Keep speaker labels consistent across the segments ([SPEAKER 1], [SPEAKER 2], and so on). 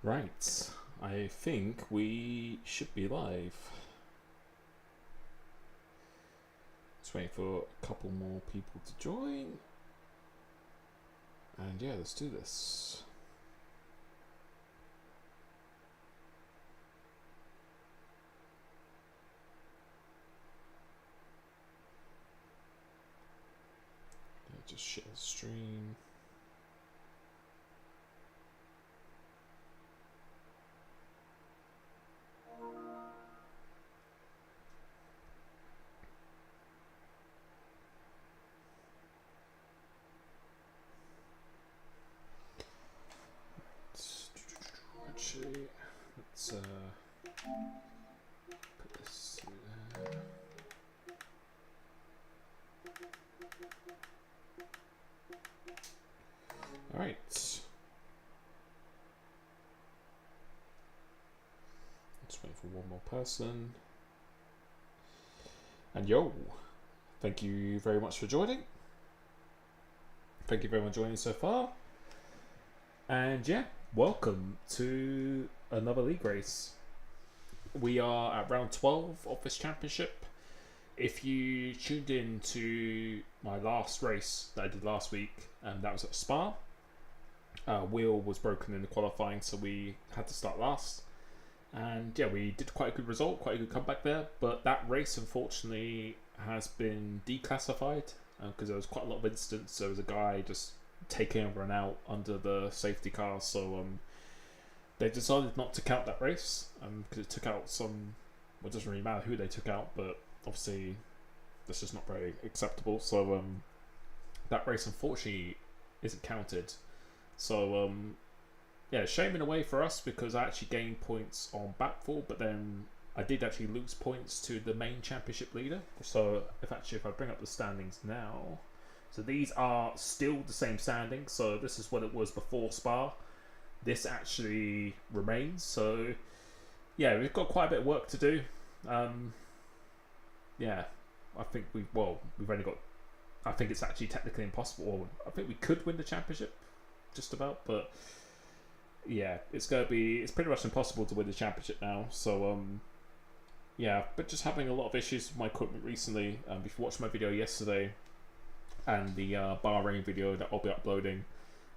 [SPEAKER 1] Right, I think we should be live. Just waiting for a couple more people to join. And yeah, let's do this. Yeah, just share the stream. Actually, let's put this there. All right. Let's wait for one more person. And yo, thank you very much for joining. Thank you very much for joining so far. And yeah, welcome to another league race. We are at round 12 of this championship. If you tuned in to my last race that I did last week, that was at Spa. Wheel was broken in the qualifying, so we had to start last. And yeah, we did quite a good result, quite a good comeback there. But that race, unfortunately, has been declassified because there was quite a lot of incidents. There was a guy just taking over and out under the safety car, so they decided not to count that race because it took out some. Well, it doesn't really matter who they took out, but obviously that's just not very acceptable. So that race unfortunately isn't counted. So yeah, shame in a way for us because I actually gained points on Batfall, but then I did actually lose points to the main championship leader. So if I bring up the standings now, so these are still the same standings. So this is what it was before Spa. This actually remains. So yeah, we've got quite a bit of work to do. Yeah, I think we've only got. I think it's actually technically impossible. I think we could win the championship, just about, but yeah, it's pretty much impossible to win the championship now. So yeah, but just having a lot of issues with my equipment recently. If you watched my video yesterday and the Bahrain video that I'll be uploading,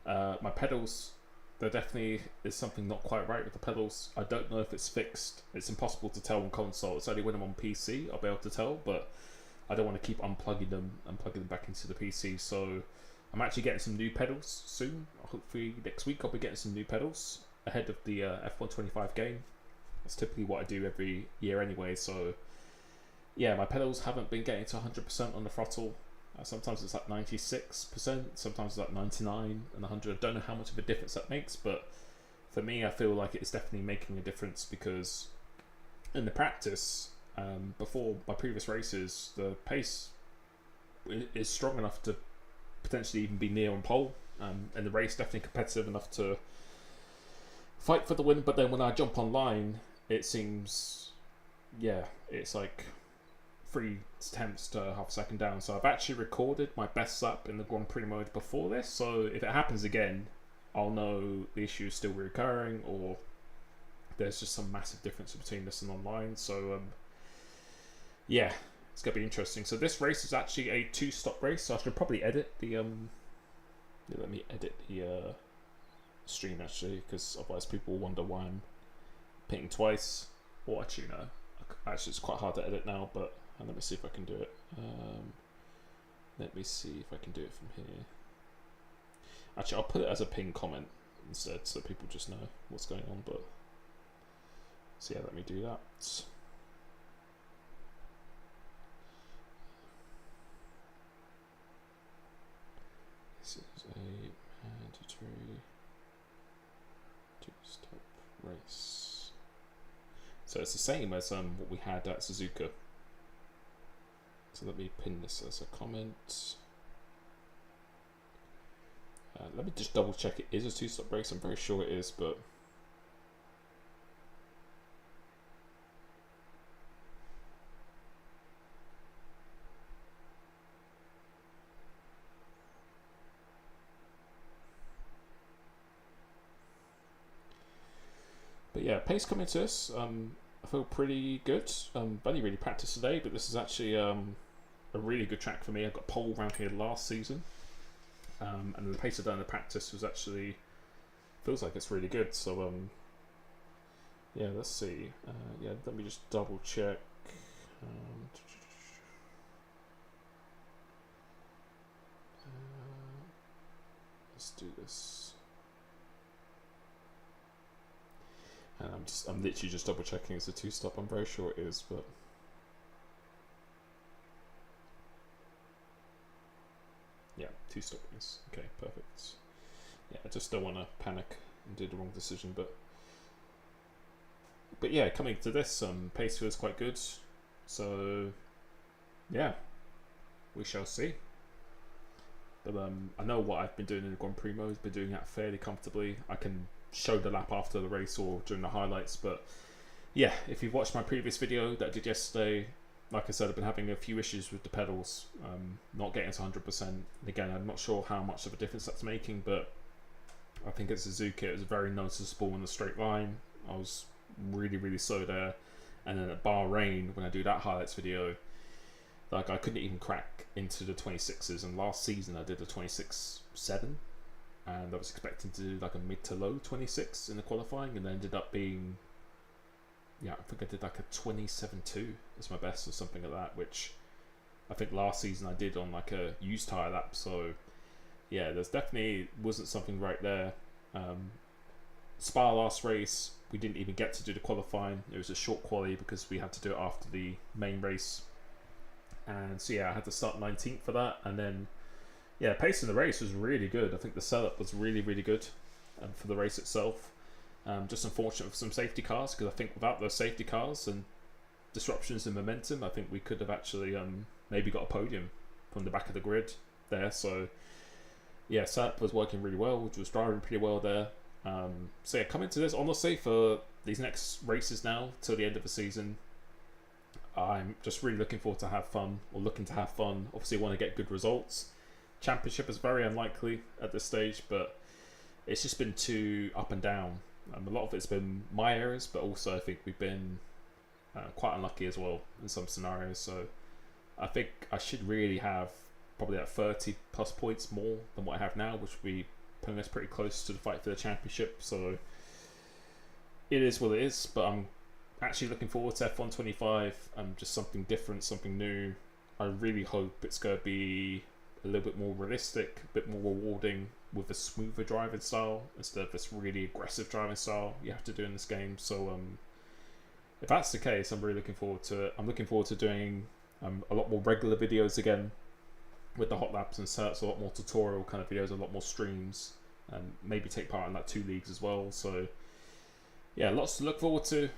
[SPEAKER 1] my pedals, there definitely is something not quite right with the pedals. I don't know if it's fixed. It's impossible to tell on console. It's only when I'm on PC I'll be able to tell, but I don't want to keep unplugging them and plugging them back into the PC. So I'm actually getting some new pedals soon. Hopefully next week I'll be getting some new pedals ahead of the F125 game. That's typically what I do every year anyway. So yeah, my pedals haven't been getting to 100% on the throttle. Sometimes it's like 96%, sometimes it's like 99 and 100. I don't know how much of a difference that makes, but for me, I feel like it's definitely making a difference because in the practice, before my previous races, the pace is strong enough to potentially even be near on pole, and the race definitely competitive enough to fight for the win. But then when I jump online, it seems, yeah, it's like 3 attempts to half a second down. So I've actually recorded my best lap in the Grand Prix mode before this, so if it happens again, I'll know the issue is still recurring or there's just some massive difference between this and online. So yeah, it's gonna be interesting. So this race is actually a 2-stop race, so I should probably edit the let me edit the stream actually, because otherwise people will wonder why I'm pitting twice. Or actually no, actually it's quite hard to edit now, but let me see if I can do it. Let me see if I can do it from here. Actually, I'll put it as a pinned comment instead, so people just know what's going on. But so yeah, let me do that. This is a mandatory 2-stop race. So it's the same as what we had at Suzuka. So let me pin this as a comment. Let me just double check it is a 2-stop race. I'm very sure it is, but yeah, pace coming to this. I feel pretty good. Only really practiced today, but this is actually a really good track for me. I got pole around here last season, and the pace I've done in the practice was actually feels like it's really good. So yeah, let's see. Yeah, let me just double check. Let's do this. And I'm literally just double checking it's a 2-stop. I'm very sure it is, but yeah, 2-stop is okay, perfect. Yeah, I just don't want to panic and do the wrong decision, but yeah, coming to this, pace feels quite good. So yeah, we shall see. But I know what I've been doing in the Grand Prix mode. Been doing that fairly comfortably. I can show the lap after the race or during the highlights. But yeah, if you've watched my previous video that I did yesterday, like I said, I've been having a few issues with the pedals, not getting to 100%. And again, I'm not sure how much of a difference that's making, but I think at Suzuka it was very noticeable in the straight line. I was really slow there, and then at Bahrain when I do that highlights video, like I couldn't even crack into the 26s, and last season I did a 26.7, and I was expecting to do like a mid to low 26 in the qualifying, and it ended up being, yeah, I think I did like a 27.2 as my best or something like that, which I think last season I did on like a used tyre lap. So yeah, there's definitely wasn't something right there. Spa last race we didn't even get to do the qualifying. It was a short quali because we had to do it after the main race. And so yeah, I had to start 19th for that, and then yeah, pace in the race was really good. I think the setup was really good for the race itself. Just unfortunate for some safety cars, because I think without those safety cars and disruptions in momentum, I think we could have actually maybe got a podium from the back of the grid there. So yeah, setup was working really well, which was driving pretty well there. So yeah, coming to this, honestly, for these next races now till the end of the season, I'm just really looking forward to have fun, or looking to have fun. Obviously, want to get good results. Championship is very unlikely at this stage, but it's just been too up and down. A lot of it's been my errors, but also I think we've been quite unlucky as well in some scenarios. So I think I should really have probably like 30 plus points more than what I have now, which would be putting us pretty close to the fight for the championship. So it is what it is, but I'm actually looking forward to F1 25. Just something different, something new. I really hope it's going to be a little bit more realistic, a bit more rewarding, with a smoother driving style instead of this really aggressive driving style you have to do in this game. So if that's the case, I'm really looking forward to it. I'm looking forward to doing a lot more regular videos again with the hot laps and setups, a lot more tutorial kind of videos, a lot more streams, and maybe take part in like 2 leagues as well. So yeah, lots to look forward to.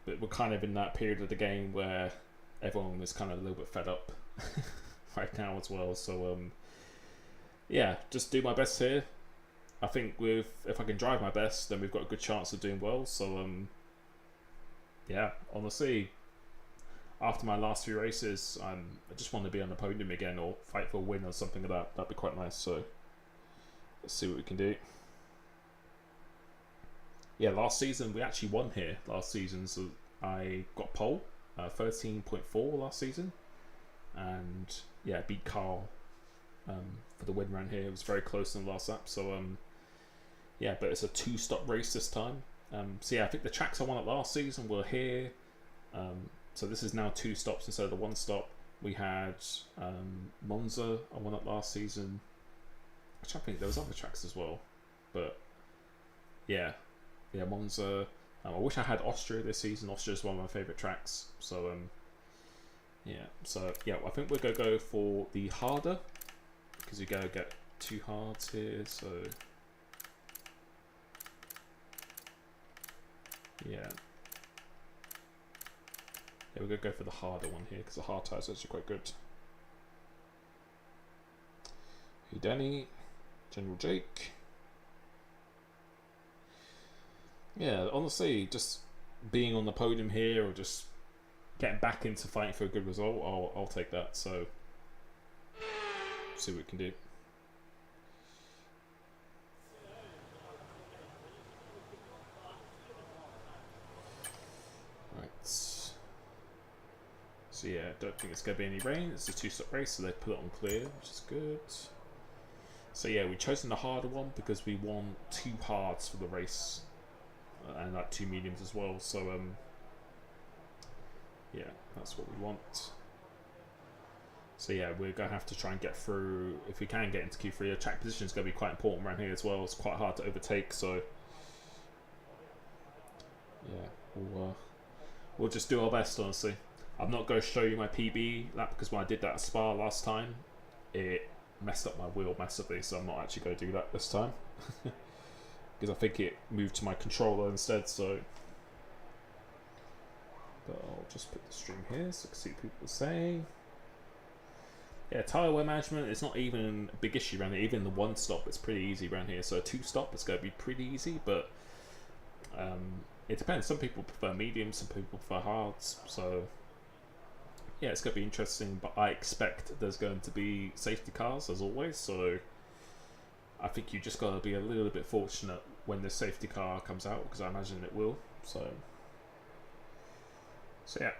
[SPEAKER 1] But we're kind of in that period of the game where everyone is kind of a little bit fed up right now as well. So yeah, just do my best here. I think if I can drive my best, then we've got a good chance of doing well. So yeah, honestly, after my last few races, I just want to be on the podium again, or fight for a win or something like that. That'd be quite nice. So let's see what we can do. Yeah, last season we actually won here last season, so I got pole, 13.4 last season, and yeah, beat Carl for the win around here. It was very close in the last lap. So yeah, but it's a 2-stop race this time. So yeah, I think the tracks I won at last season were here. So this is now 2 stops instead of the 1 stop. We had Monza I won at last season. Actually, I think there was other tracks as well, but yeah, Monza. I wish I had Austria this season. Austria is one of my favourite tracks. So yeah, I think we're gonna go for the harder, because you gotta get 2 hards here. So yeah, we're gonna go for the harder one here, because the hard tires are actually quite good. Hey Danny, General Jake. Yeah, honestly, just being on the podium here, or just getting back into fighting for a good result, I'll take that. So see what we can do. So yeah, don't think it's going to be any rain. It's a 2-stop race, so they put it on clear, which is good. So yeah, we've chosen the harder one because we want 2 hards for the race, and like 2 mediums as well. So yeah, that's what we want. So yeah, we're going to have to try and get through, if we can get into Q3. The track position is going to be quite important around here as well. It's quite hard to overtake, so yeah, we'll just do our best, honestly. I'm not going to show you my PB lap because when I did that at Spa last time, it messed up my wheel massively, so I'm not actually going to do that this time. Because I think it moved to my controller instead, so... But I'll just put the stream here so I can see what people are saying. Yeah, tyre wear management is not even a big issue around here. Even the 1-stop, it's pretty easy around here. So a 2-stop, it's going to be pretty easy, but it depends. Some people prefer mediums, some people prefer hards. So yeah, it's going to be interesting, but I expect there's going to be safety cars as always. So I think you just got to be a little bit fortunate when the safety car comes out, because I imagine it will. So yeah,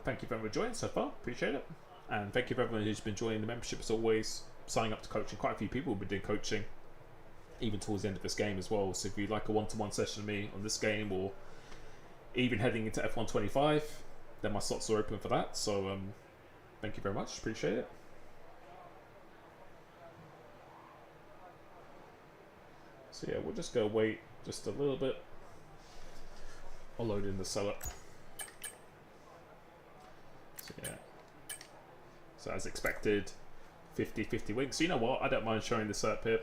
[SPEAKER 1] thank you for everyone joining so far. Appreciate it. And thank you for everyone who's been joining the membership as always, signing up to coaching. Quite a few people have been doing coaching, even towards the end of this game as well. So if you'd like a one-to-one session with me on this game, or even heading into F1 25, then my slots are open for that. So thank you very much, appreciate it. So yeah, we'll just go wait just a little bit. I'll load in the setup. So yeah. So as expected, 50-50 wings. So you know what? I don't mind showing this up here.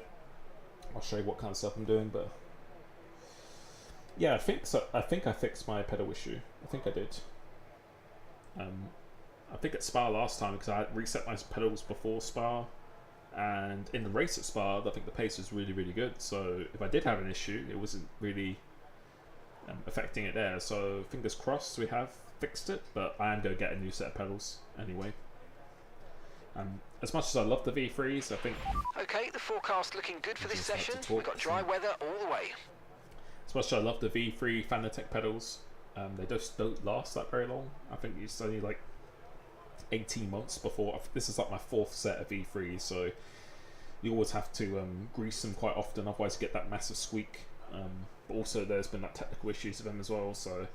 [SPEAKER 1] I'll show you what kind of stuff I'm doing, but yeah, I think so. I think I fixed my pedal issue. I think I did. I think at Spa last time, because I reset my pedals before Spa, and in the race at Spa, I think the pace was really, really good. So if I did have an issue, it wasn't really affecting it there. So fingers crossed we have fixed it, but I am going to get a new set of pedals anyway. As much as I love the V3s, I think...
[SPEAKER 2] Okay, the forecast looking good for this session. We've got dry weather all the way.
[SPEAKER 1] As much as I love the V3 Fanatec pedals, they just don't last that very long. I think it's only like 18 months before... This is like my 4th set of V3s, so you always have to grease them quite often, otherwise you get that massive squeak. But also there's been like technical issues with them as well, so...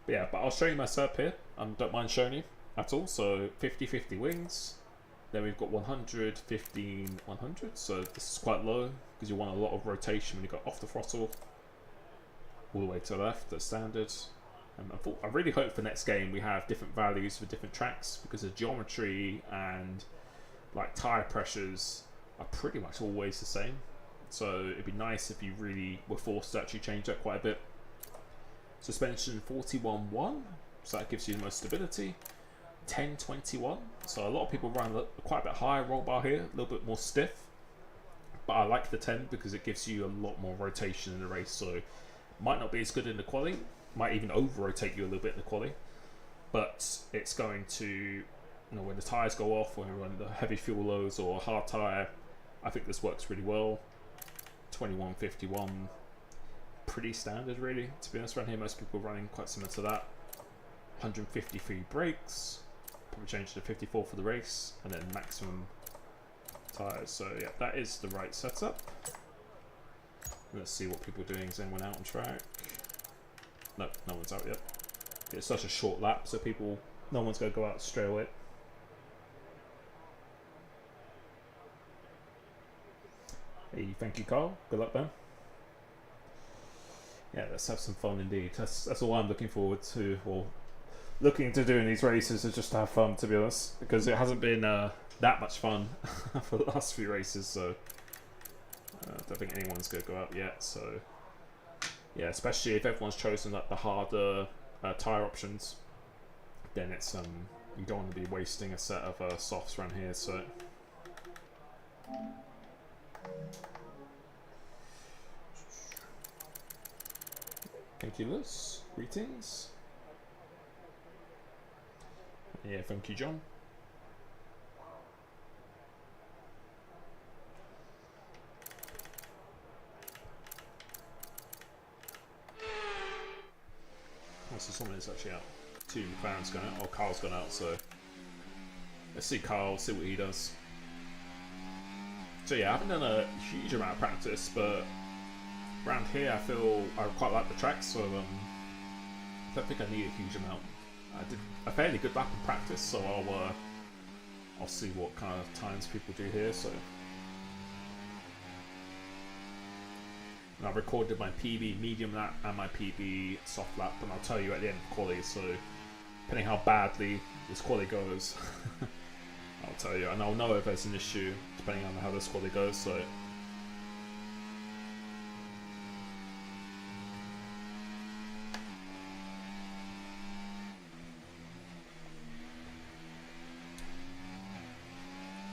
[SPEAKER 1] But yeah, but I'll show you my setup here. Don't mind showing you at all. So 50-50 wings. Then we've got 100, 15, 100. So this is quite low because you want a lot of rotation when you go off the throttle all the way to the left, the standard. And I really hope for next game we have different values for different tracks, because the geometry and like tire pressures are pretty much always the same. So it'd be nice if you really were forced to actually change that quite a bit. Suspension 41.1, so that gives you the most stability. 10.21, so a lot of people run quite a bit higher roll bar here, a little bit more stiff, but I like the 10 because it gives you a lot more rotation in the race. So might not be as good in the quali, might even over rotate you a little bit in the quali, but it's going to, you know, when the tires go off, when we run the heavy fuel loads or a hard tire, I think this works really well. 21.51, pretty standard really, to be honest. Around here most people are running quite similar to that. 153 brakes, probably change to 54 for the race, and then maximum tires. So yeah, that is the right setup. Let's see what people are doing. Is anyone out on track? No, no one's out yet. It's such a short lap, so no one's going to go out straight away. Hey, thank you, Carl. Good luck, Ben. Yeah, let's have some fun indeed. That's all I'm looking forward to, or looking to do in these races, is just to have fun, to be honest, because it hasn't been that much fun for the last few races. So I don't think anyone's going to go out yet. So yeah, especially if everyone's chosen like the harder tire options, then it's you don't want to be wasting a set of softs around here. So thank you, Liz. Greetings. Yeah, thank you, John. Oh, so someone is actually out. 2 McLaren's gone out, or Carl's gone out, so let's see Carl, see what he does. So yeah, I haven't done a huge amount of practice, but around here I feel I quite like the track, so I don't think I need a huge amount. I did a fairly good lap in practice, so I'll see what kind of times people do here. So and I recorded my PB medium lap and my PB soft lap, and I'll tell you at the end of quali. So depending how badly this quali goes, I'll tell you, and I'll know if there's an issue depending on how this quali goes. So.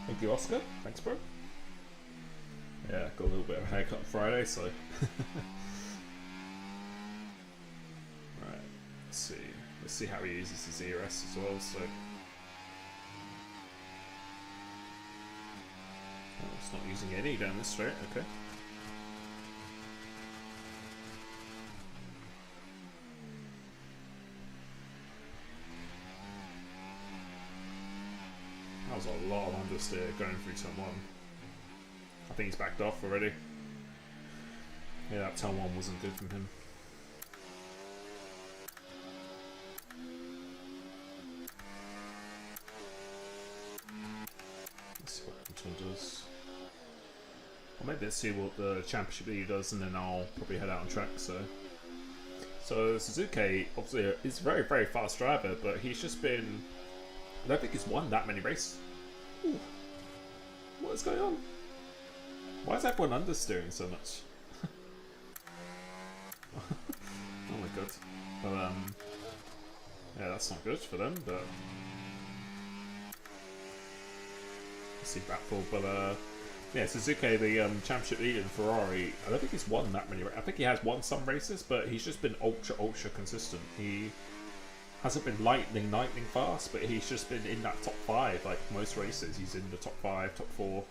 [SPEAKER 1] Thank you, Oscar. Thanks, bro. Yeah, got a little bit of a haircut on Friday, so. Right, let's see. Let's see how he uses his ERS as well. So, oh, it's not using any down this straight. Okay. That was a lot of understeer going through turn 1. I think he's backed off already. Yeah, that turn 1 wasn't good from him. Let's see what Anton does. Or maybe let's see what the championship leader does, and then I'll probably head out on track. So Suzuki obviously is a very, very fast driver, but he's just been. I don't think he's won that many races. Ooh. What is going on? Why is everyone understeering so much? Oh my god. But yeah, that's not good for them, but let's see Batful. But yeah, Suzuki, the championship leader in Ferrari, I don't think he's won that many. I think he has won some races, but he's just been ultra consistent. He hasn't been lightning fast, but he's just been in that top 5. Like most races, he's in the top 5, top 4.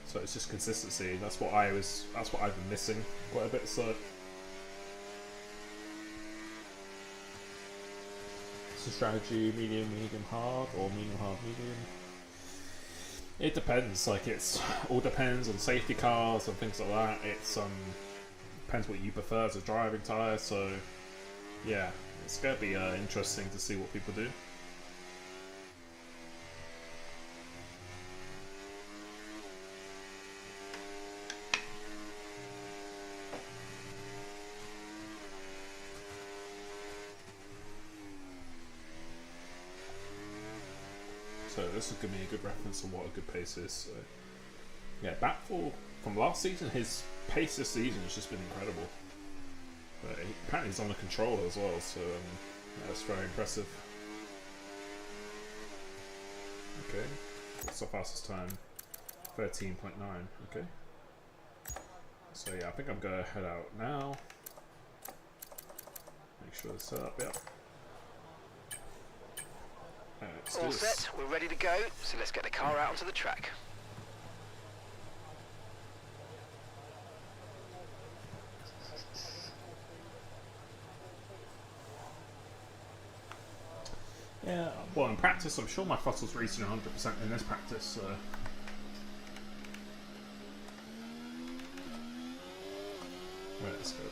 [SPEAKER 1] So it's just consistency. That's what I've been missing quite a bit. So it's a strategy: medium, hard, or medium, hard, medium. It depends. Like it's all depends on safety cars and things like that. It's depends what you prefer as a driving tyre. So yeah. It's going to be interesting to see what people do. So this will give me a good reference on what a good pace is. So, yeah, Batful from last season, his pace this season has just been incredible. But apparently he's on the controller as well, so that's very impressive. Okay, what's the fastest time? 13.9, okay. So yeah, I think I'm going to head out now. Make sure it's set up, yep.
[SPEAKER 2] All set, we're ready to go, so let's get the car out onto the track.
[SPEAKER 1] Yeah, well, in practice, I'm sure my throttle's reaching 100% in this practice, so. Right, let's go.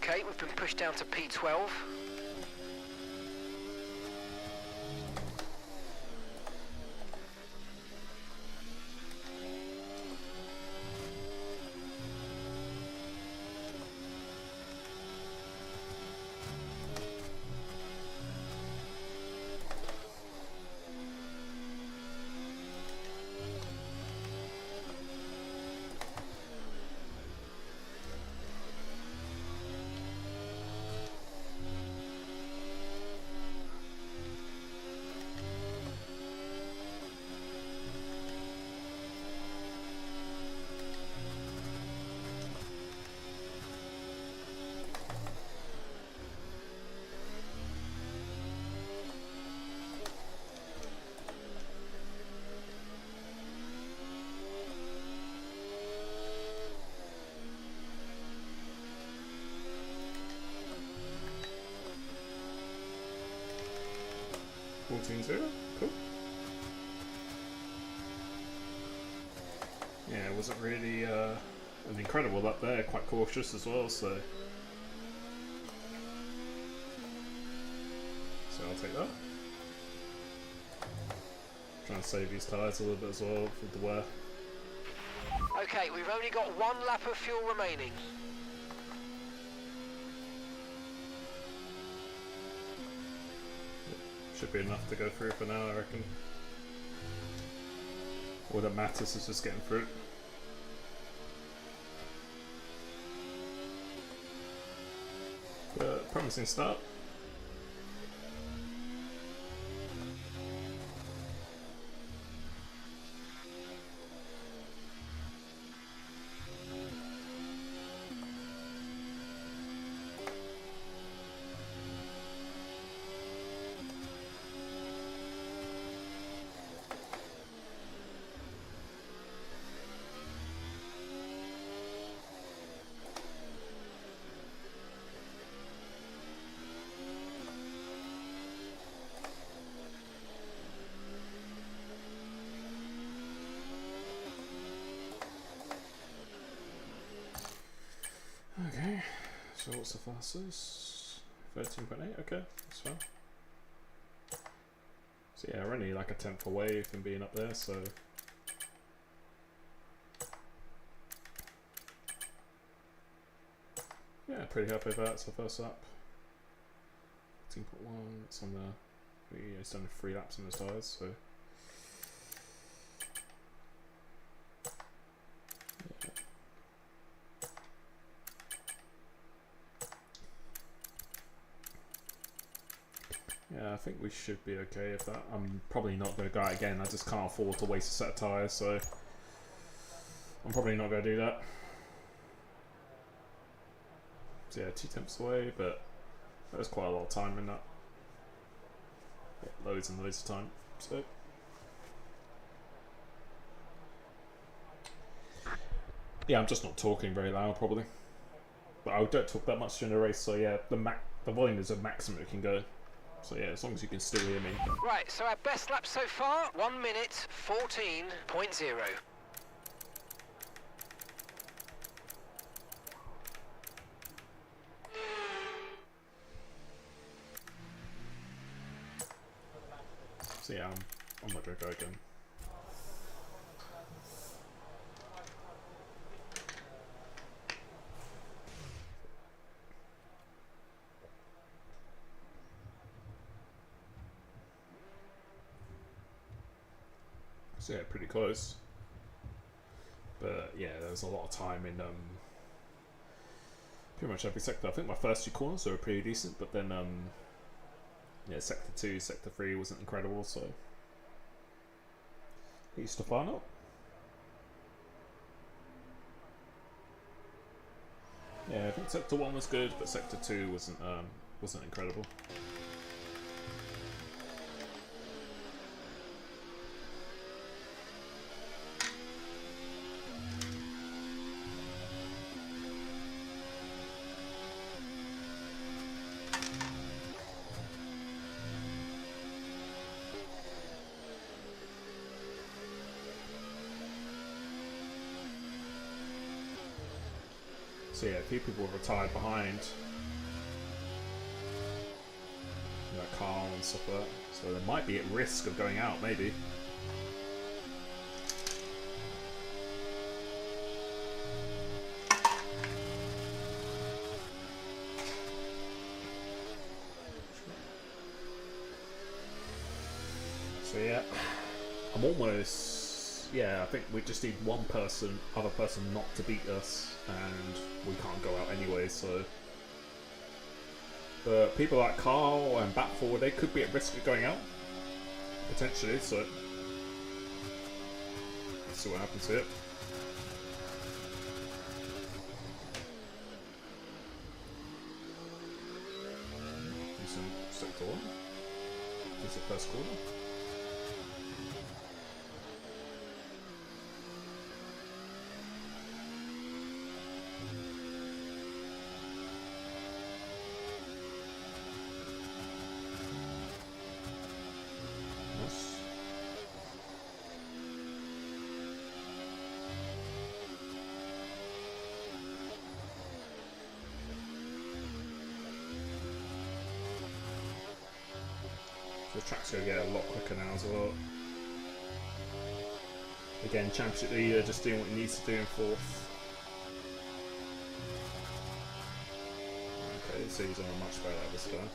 [SPEAKER 2] Okay, we've been pushed down to P12.
[SPEAKER 1] Cool. Yeah, it wasn't really an incredible up there, quite cautious as well, so I'll take that. Try and save these tyres a little bit as well with the wear.
[SPEAKER 2] Okay, we've only got 1 lap of fuel remaining.
[SPEAKER 1] Should be enough to go through for now, I reckon. All that matters is just getting through. But promising start. Okay, so what's the fastest? 13.8, okay, that's fine. So yeah, we're only like a 10th away from being up there, so yeah, pretty happy with that. So first up, 14.1, it's on the, it's done 3 laps on those tyres, so yeah, I think we should be okay with that. I'm probably not going to go out again. I just can't afford to waste a set of tyres, so I'm probably not going to do that. So yeah, 2 tenths away, but there's quite a lot of time in that. Yeah, loads and loads of time. So yeah, I'm just not talking very loud probably. But I don't talk that much during the race, so yeah, the volume is a maximum it can go. So yeah, as long as you can still hear me.
[SPEAKER 2] Right, so our best lap so far, 1 minute 14.0.
[SPEAKER 1] So yeah, I'm not going to go again. So yeah, pretty close. But yeah, there's a lot of time in pretty much every sector. I think my first 2 corners were pretty decent, but then yeah, sector 2, sector 3 wasn't incredible, so he's Stefano. Yeah, I think sector 1 was good, but sector 2 wasn't incredible. So yeah, a few people were retired behind. You know, Carl and stuff like that. So they might be at risk of going out, maybe. So yeah, I'm almost, yeah, I think we just need one other person not to beat us, and we can't go out anyway, so. But people like Carl and Bat Forward, they could be at risk of going out, potentially, so. Let's see what happens here. Decent sector one. Decent first quarter. The track's going to get a lot quicker now as well. Again, Championship leader just doing what he needs to do in fourth. Okay, so he's on a much better level this guy.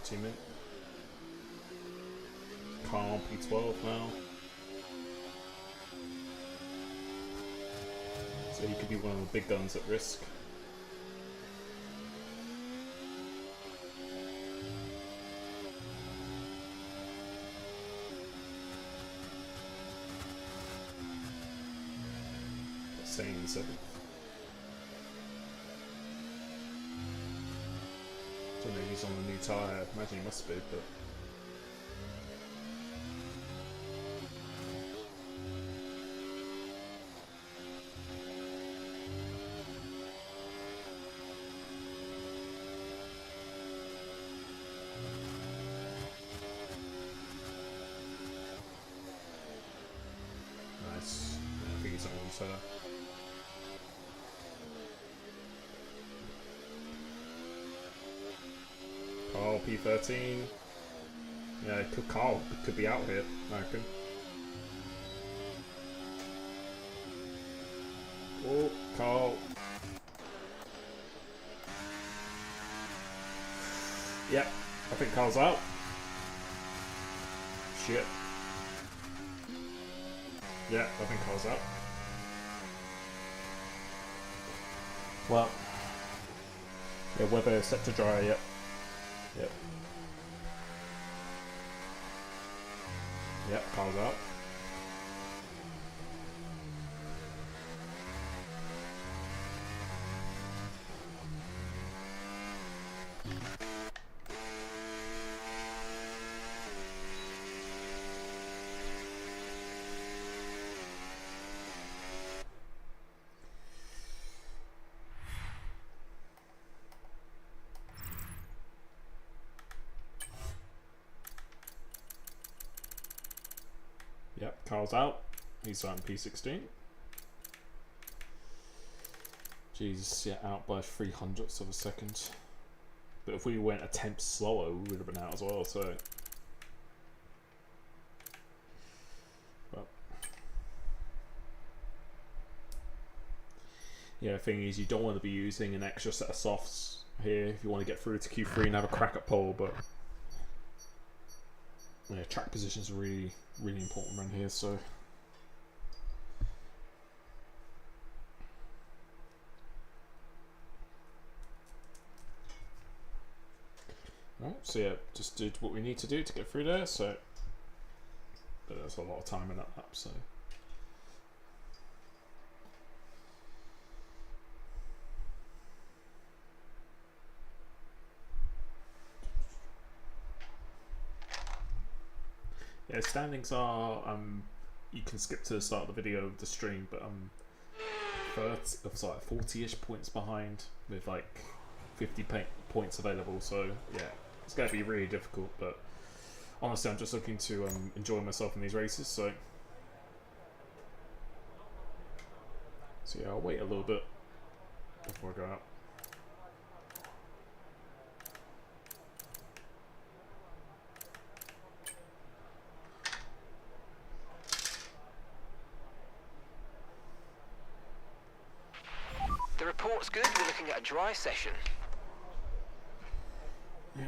[SPEAKER 1] Teammate. Carl P12 now. So he could be one of the big guns at risk. Staying in seventh. I don't know if he's on a new tyre, I imagine he must be, but. Nice. Yeah, I think he's on a new tyre. Carl P13. Yeah, Carl could be out here, I reckon. Oh, Carl. Yep, I think Carl's out. Shit. Yeah, I think Carl's out. Well, yeah, weather set to dry, yep. Yep. Yep, Carl's out. Yep, Carl's out. He's on P16. Jesus, yeah, out by 300ths of a second. But if we went a tenth slower, we would have been out as well, so. But. Yeah, the thing is, you don't want to be using an extra set of softs here if you want to get through to Q3 and have a crack at pole, but. Yeah, track position is really, really important around here, so. Right, so yeah, just did what we need to do to get through there, so. But there's a lot of time in that lap, so. Yeah, standings are you can skip to the start of the video of the stream, but 40-ish points behind with like 50 points available. So yeah, it's going to be really difficult. But honestly, I'm just looking to enjoy myself in these races. So yeah, I'll wait a little bit before I go out.
[SPEAKER 2] The report's good. We're looking at a dry session.
[SPEAKER 1] Yeah.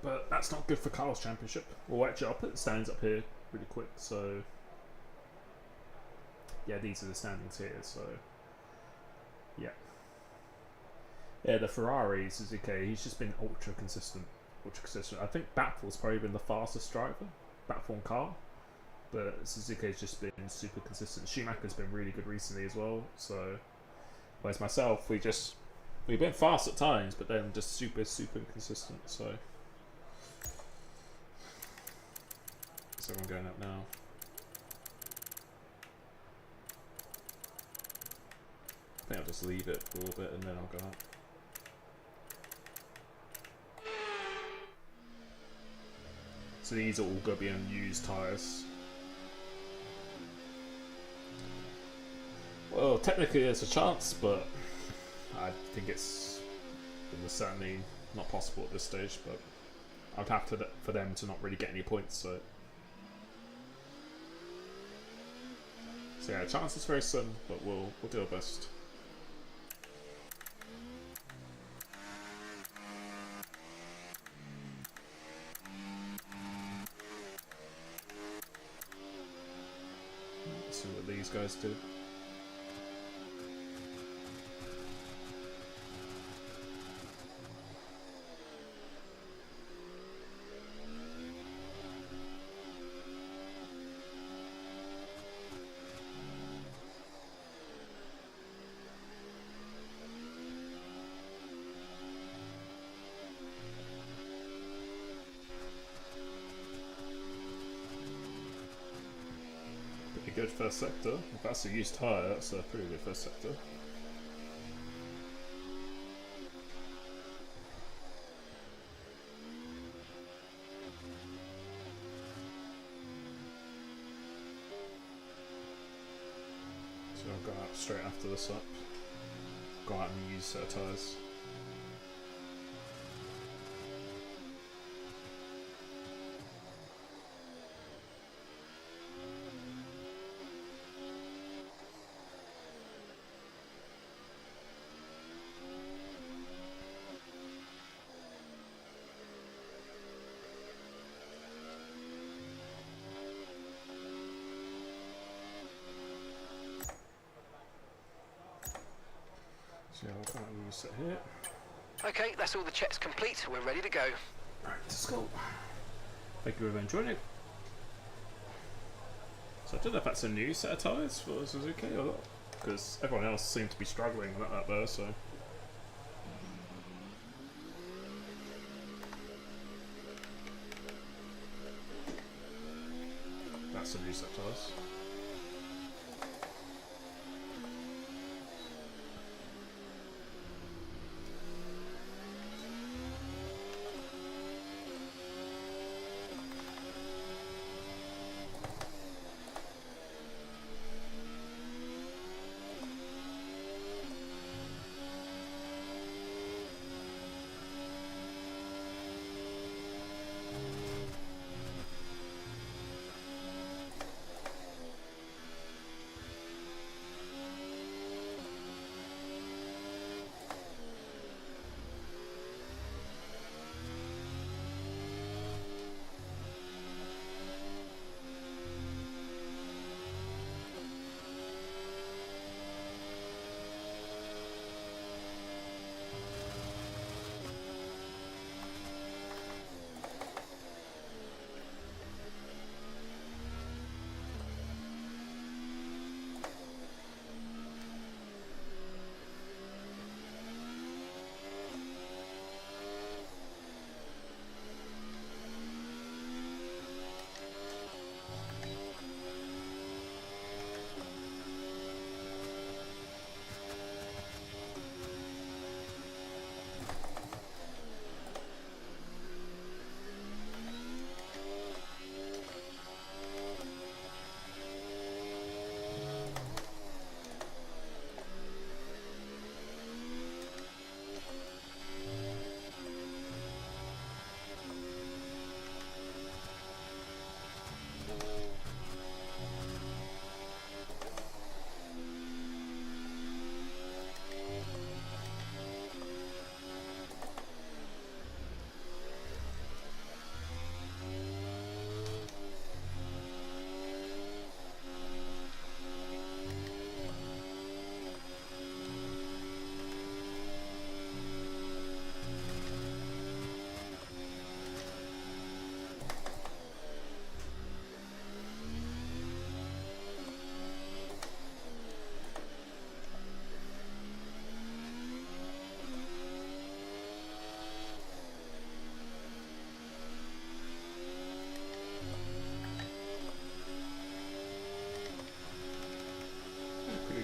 [SPEAKER 1] But that's not good for Carl's Championship. Well, actually, I'll put the standings up here really quick. So, yeah, these are the standings here. So, yeah. Yeah, the Ferrari, Suzuki, he's just been ultra consistent. Ultra consistent. I think Batful's probably been the fastest driver, Batful and car. But Suzuki's just been super consistent. Schumacher's been really good recently as well. So, whereas myself, we've been fast at times, but then just super inconsistent. So I'm going up now. I think I'll just leave it for a little bit and then I'll go up. So these are all going to be unused tyres. Well, technically there's a chance, but I think it's certainly not possible at this stage. But I'd have to for them to not really get any points. So yeah, chance is very slim, but we'll do our best. Let's see what these guys do. Good first sector. If that's a used tyre, that's a pretty good first sector. So I'll go out straight after this up. Go out and use set of tyres. So I'll go and use it here.
[SPEAKER 2] Okay, that's all the checks complete. We're ready to go.
[SPEAKER 1] Right, let's go. Thank you for joining. So I don't know if that's a new set of tyres for Suzuki or not, because everyone else seemed to be struggling with that there, so. That's a new set of tyres.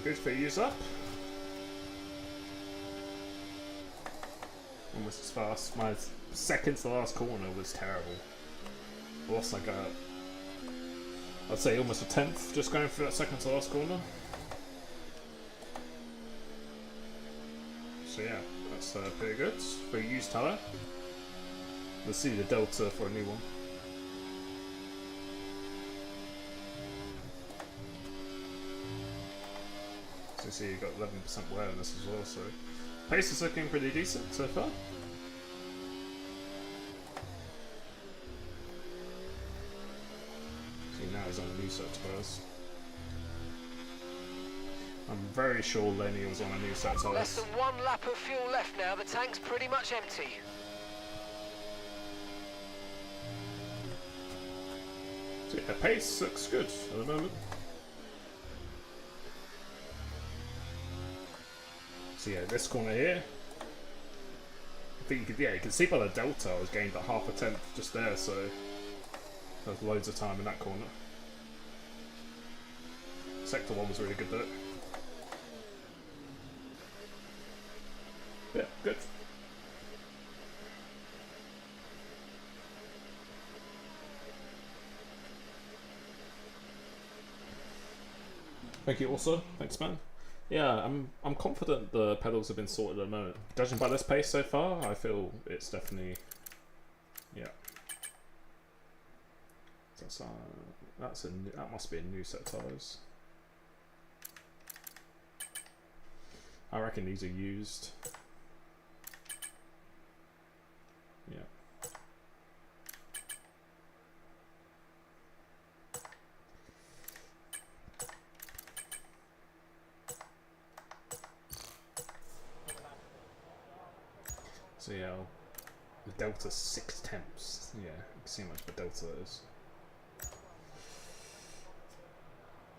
[SPEAKER 1] good for use up. Almost as fast. My second to last corner was terrible. Lost like I'd say almost a tenth just going through that second to last corner. So yeah, that's pretty good for a used tyre. We'll see the delta for a new one. So you see you've got 11% wear on this as well, so pace is looking pretty decent so far. See now he's on a new set of tyres. I'm very sure Lenny was on a new set of tyres.
[SPEAKER 2] Less than 1 lap of fuel left now, the tank's pretty much empty.
[SPEAKER 1] So yeah, pace looks good at the moment. So yeah, this corner here, I think you can see by the delta I was gained like half a tenth just there, so there's loads of time in that corner. Sector 1 was really good though. Yeah, good. Thank you also. Thanks, man. Yeah, I'm confident the pedals have been sorted at the moment. Judging by this pace so far, I feel it's definitely, yeah. That must be a new set of tyres. I reckon these are used. Yeah. So yeah, the delta 6 temps. Yeah, you can see how much the delta is.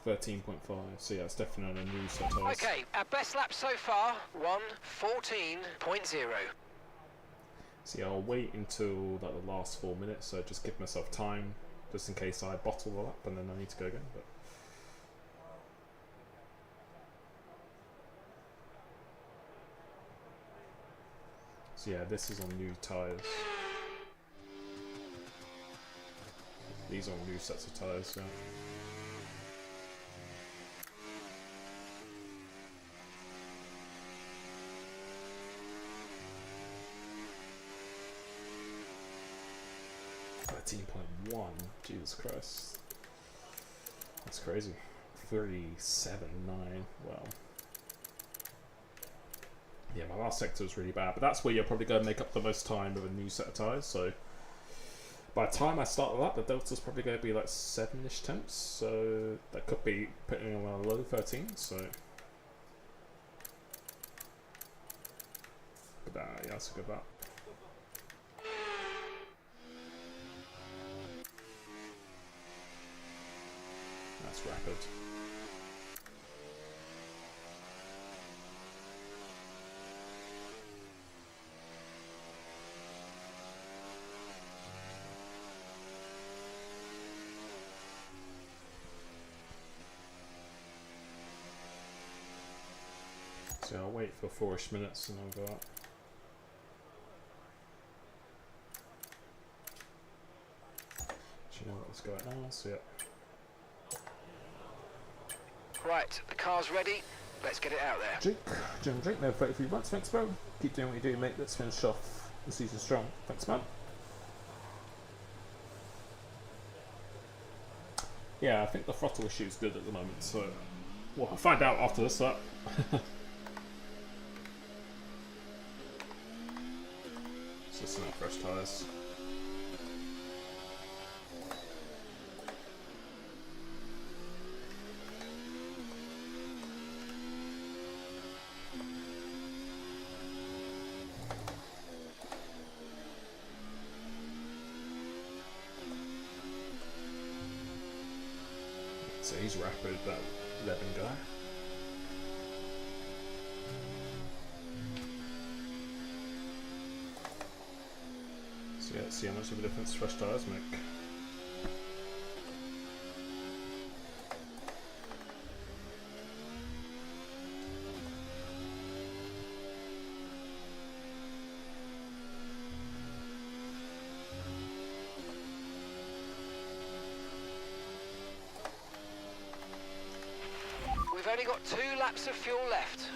[SPEAKER 1] 13.5. So yeah, it's definitely on a new set of tyres.
[SPEAKER 2] Okay, our best lap so far, 1:14.0.
[SPEAKER 1] See, I'll wait until like the last 4 minutes, so just give myself time, just in case I bottle the lap and then I need to go again. But so yeah, this is on new tyres. These are on new sets of tyres. Yeah. .1, Jesus Christ, that's crazy. 37.9. Wow. Yeah, my last sector was really bad, but that's where you're probably going to make up the most time with a new set of tyres. So by the time I start the lap, the delta's probably going to be like 7-ish temps. So that could be putting on a low 13. So, but yeah, that's a good lap. That's rapid. So I'll wait for 4-ish minutes and I'll go up. Do you know what? Let's go out now. So yeah.
[SPEAKER 2] Right, the car's ready. Let's get it out there.
[SPEAKER 1] Drink, no 33 months. Thanks, bro. Keep doing what you do, mate. Let's finish off the season strong. Thanks, man. Yeah, I think the throttle issue is good at the moment, so we'll find out after this lap. So it's not fresh tyres. So he's rapid, that 11 guy. So yeah, let's see how much of a difference fresh tyres make.
[SPEAKER 2] only got 2 laps of fuel left.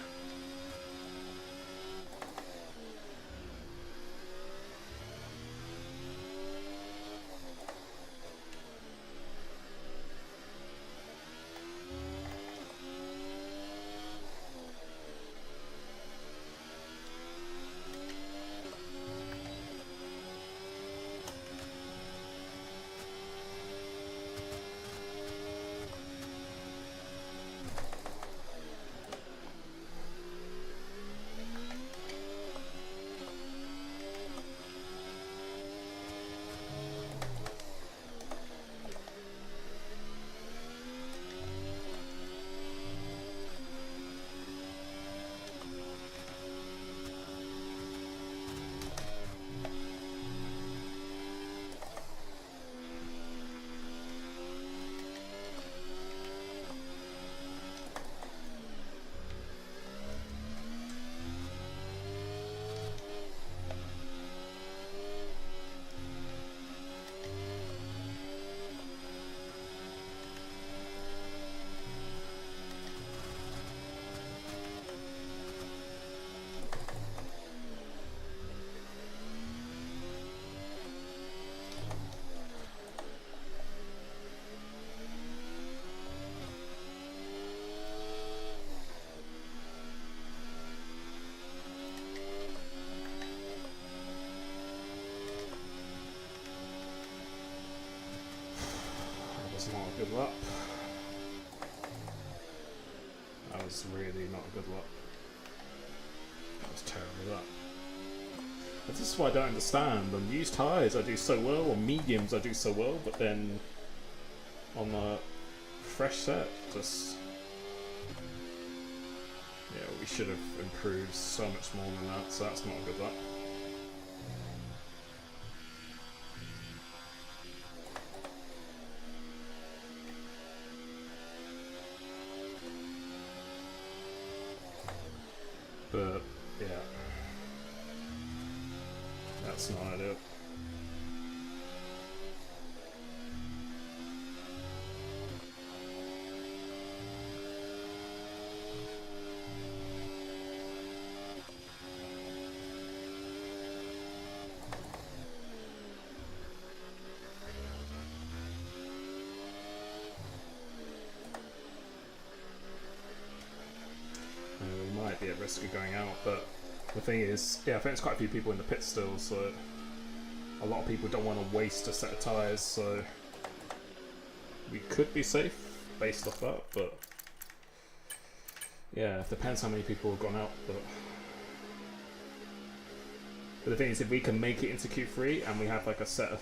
[SPEAKER 1] Not a good lap. That was really not a good lap. That was terrible, that. This is what I don't understand. On used tyres I do so well, on mediums I do so well, but then on a fresh set, just... Yeah, we should have improved so much more than that, so that's not a good lap. But, yeah, that's not ideal. We might be at risk of going out, but the thing is, yeah, I think there's quite a few people in the pit still, so a lot of people don't want to waste a set of tyres, so we could be safe based off that, but yeah, it depends how many people have gone out. But the thing is, if we can make it into Q3 and we have like a set of...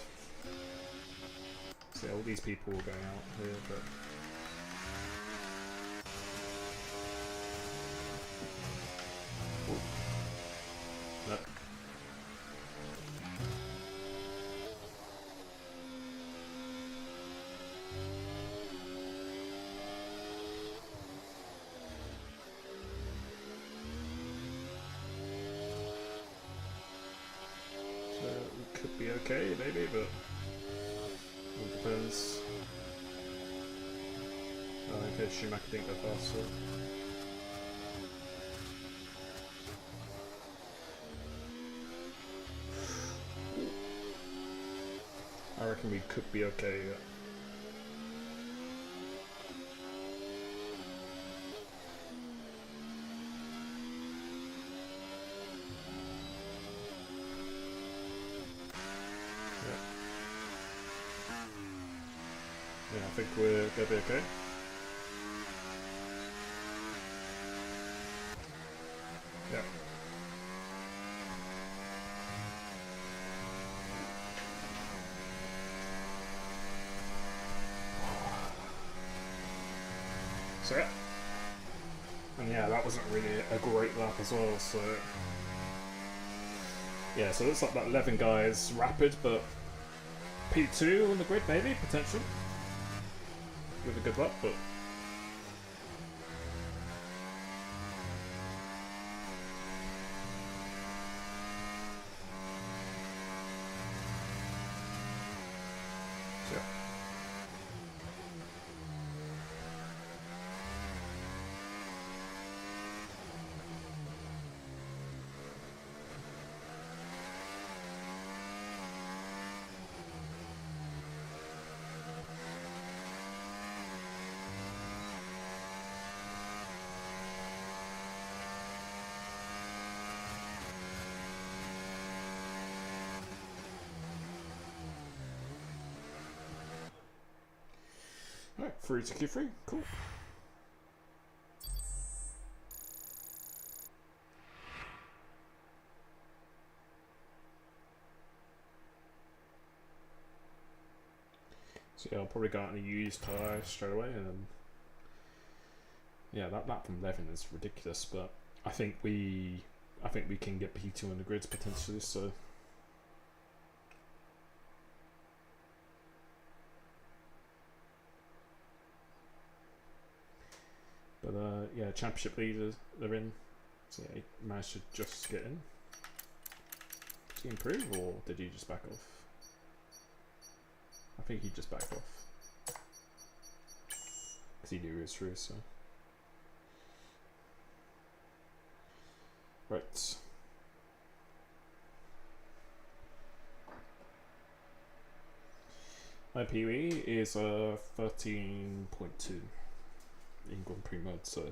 [SPEAKER 1] See, all these people are going out here, but... No. We could be okay, maybe, but it depends. Oh, okay, Schumacher didn't go fast, so... I reckon we could be okay. Yeah, I think we're gonna be okay. Yeah. So yeah. And yeah, that wasn't really a great lap as well, so... Yeah, so it looks like that 11 guy is rapid, but P2 on the grid maybe, potential. With a good lap, but... So, yeah. Alright, through to Q3. Cool. So yeah, I'll probably go out and use tyre straight away, and then yeah, that lap from 11 is ridiculous, but I think we can get P2 on the grids potentially. So but yeah, championship leaders they're in. So yeah, he managed to just get in. Did he improve or did he just back off? I think he just backed off because he knew he was through. So right. My PE is 13.2 in Grand Prix mode, so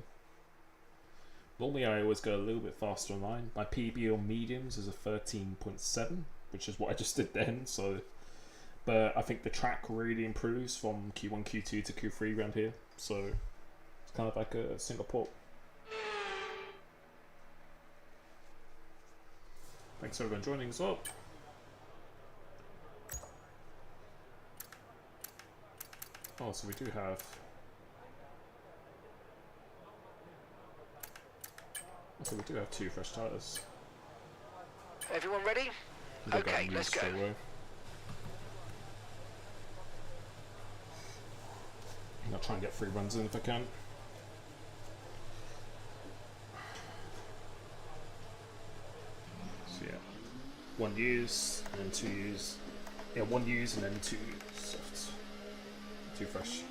[SPEAKER 1] normally I always go a little bit faster online. My PB on mediums is a 13.7, which is what I just did then. So, but I think the track really improves from Q1, Q2 to Q3 around here. So it's kind of like a Singapore. Thanks for everyone joining as well. Oh, so we do have. So we do have 2 fresh tyres.
[SPEAKER 2] Everyone ready? Okay, let's go.
[SPEAKER 1] I'll try and get 3 runs in if I can. So yeah, 1 use and then 2 use. Yeah, 1 use and then 2 soft. 2 fresh.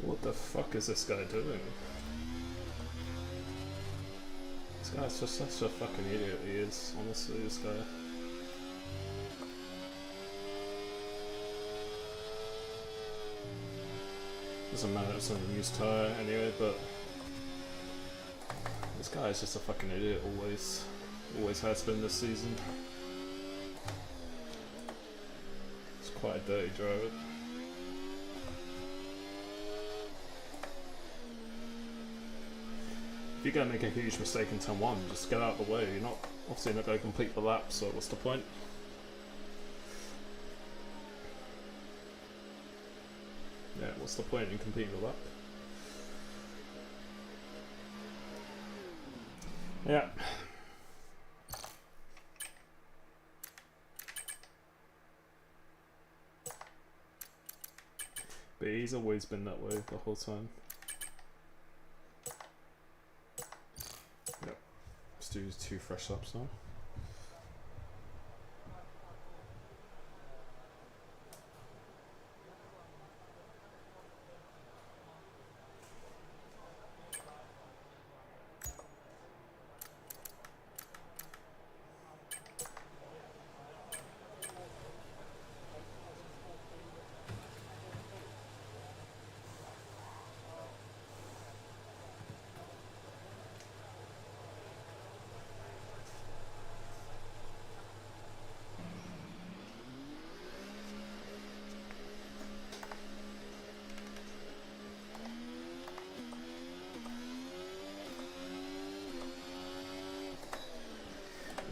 [SPEAKER 1] What the fuck is this guy doing? This guy's just such a fucking idiot, he is. Honestly, this guy. Doesn't matter, it's on a used tyre anyway, but this guy is just a fucking idiot, always. Always has been this season. It's quite a dirty driver. If you're going to make a huge mistake in turn 1, just get out of the way. You're not obviously not going to complete the lap, so what's the point? Yeah, what's the point in completing the lap? Yeah. But he's always been that way the whole time. Let's do 2 fresh ups now.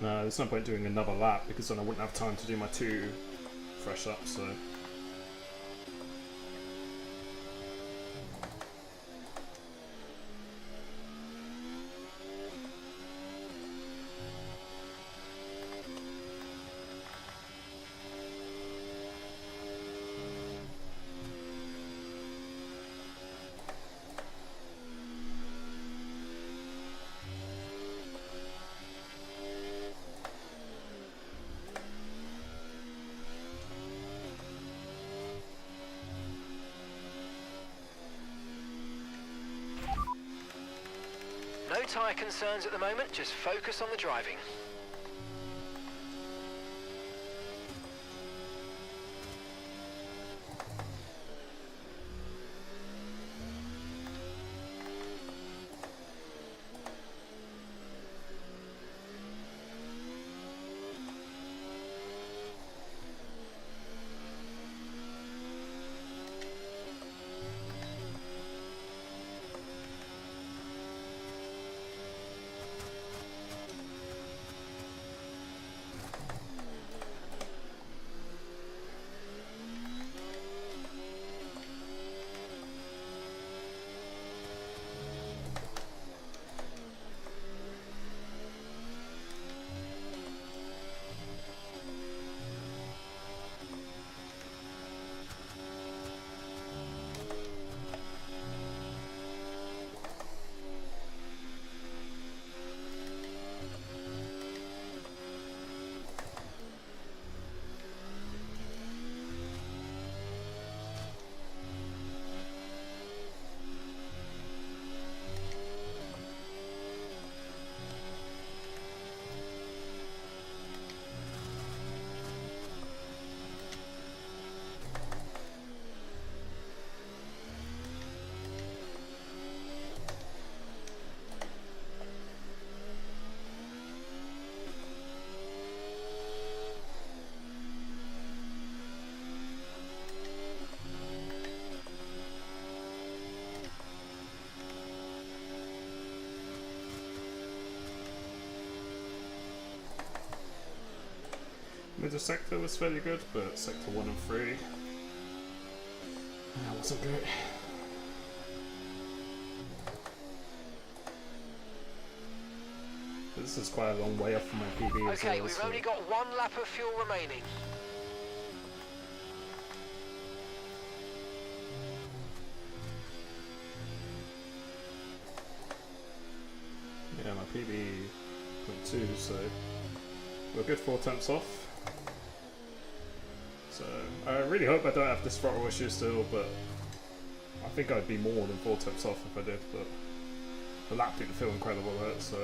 [SPEAKER 1] No, there's no point doing another lap because then I wouldn't have time to do my 2 fresh ups, so...
[SPEAKER 2] No tyre concerns at the moment, just focus on the driving.
[SPEAKER 1] Middle sector was fairly good, but sector 1 and 3 wasn't great. This is quite a long way off from my PB as
[SPEAKER 2] Okay,
[SPEAKER 1] well,
[SPEAKER 2] we've
[SPEAKER 1] so
[SPEAKER 2] only got 1 lap of fuel remaining.
[SPEAKER 1] yeah, my PB 0.2, so we're good 4 temps off. So I really hope I don't have this throttle issue still, but I think I'd be more than 4 temps off if I did, but the lap didn't feel incredible though, so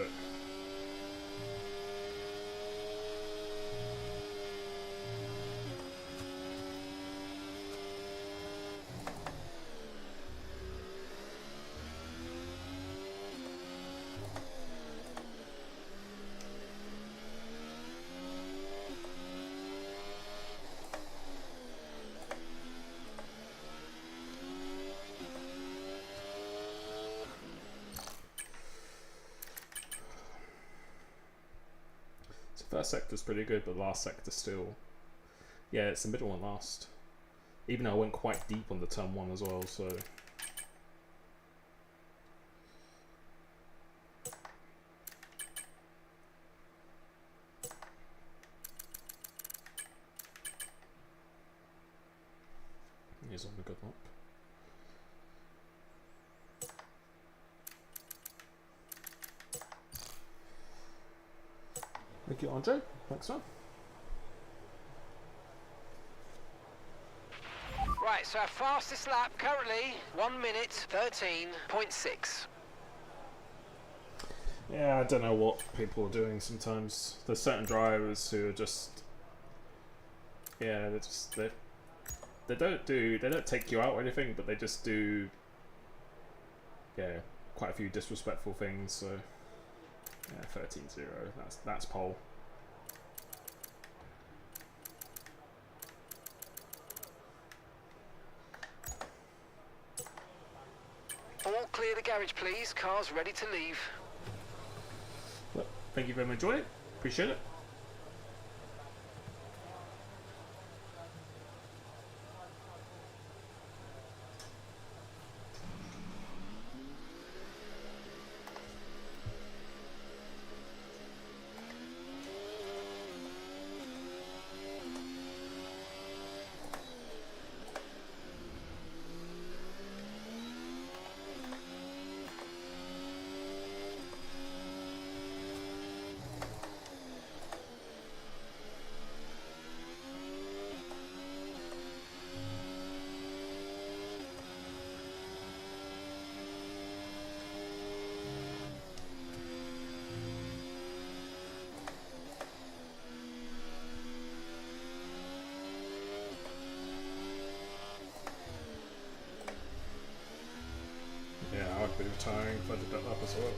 [SPEAKER 1] first sector's pretty good, but last sector still... yeah, it's the middle one last. Even though I went quite deep on the turn 1 as well, so... he's on a good lap. Thank you, Andre. Thanks, man.
[SPEAKER 2] Right, so our fastest lap currently 1 minute 13.6.
[SPEAKER 1] Yeah, I don't know what people are doing sometimes. There's certain drivers who are just, yeah, they don't take you out or anything, but they just do, yeah, quite a few disrespectful things. So yeah, 13-0. That's pole.
[SPEAKER 2] All clear the garage, please. Cars ready to leave.
[SPEAKER 1] Well, thank you very much, Joy. Appreciate it. Yeah, I'd be retiring if I did that lap as well.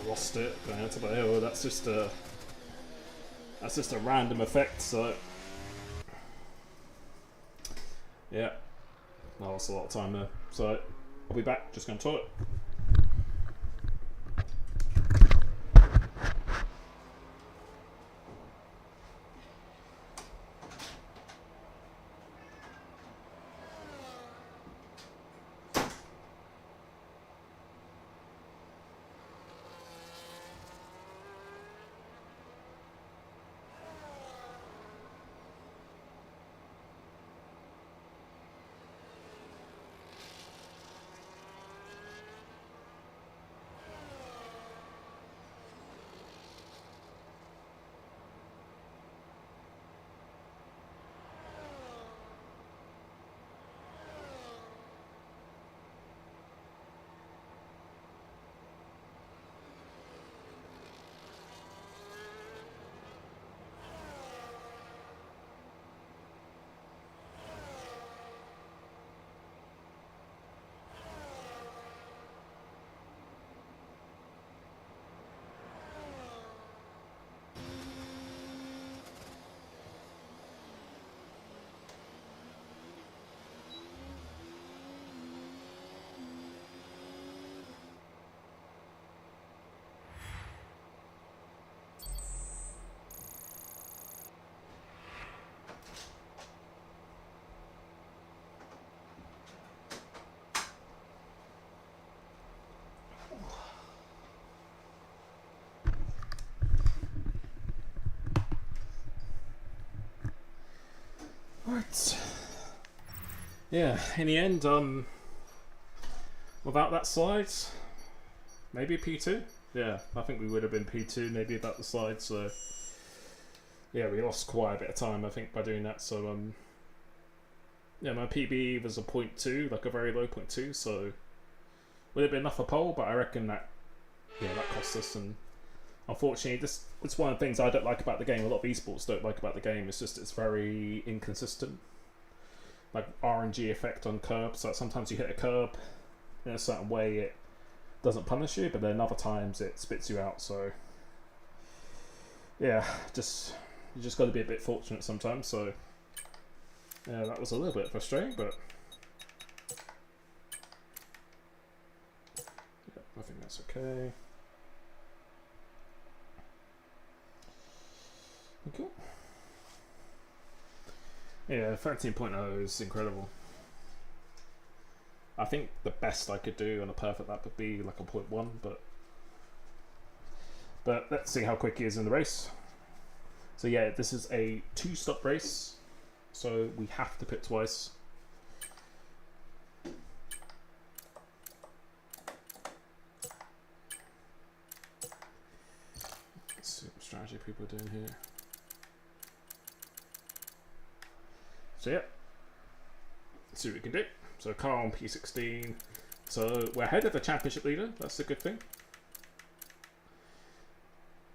[SPEAKER 1] Lost it going out to the hill. That's just a random effect. So yeah, I lost a lot of time there. So I'll be back. Just going to toilet. Right. Yeah, in the end, without that slide, maybe P2. Yeah, I think we would have been P2 maybe without the slide. So yeah, we lost quite a bit of time I think by doing that. So yeah, my PB was a 0.2, like a very low 0.2. So would have been enough for pole, but I reckon that that cost us. And unfortunately, it's one of the things I don't like about the game. A lot of esports don't like about the game. It's just it's very inconsistent. Like RNG effect on curbs. Like sometimes you hit a curb in a certain way, it doesn't punish you, but then other times it spits you out. So yeah, you just got to be a bit fortunate sometimes. So yeah, that was a little bit frustrating, but yeah, I think that's okay. Cool. Yeah, 13.0 is incredible. I think the best I could do on a perfect lap would be like a 0.1, but let's see how quick he is in the race. So yeah, this is a 2-stop race, so we have to pit twice. Let's see what strategy people are doing here. So yeah, let's see what we can do. So car on P16. So we're ahead of the championship leader. That's a good thing.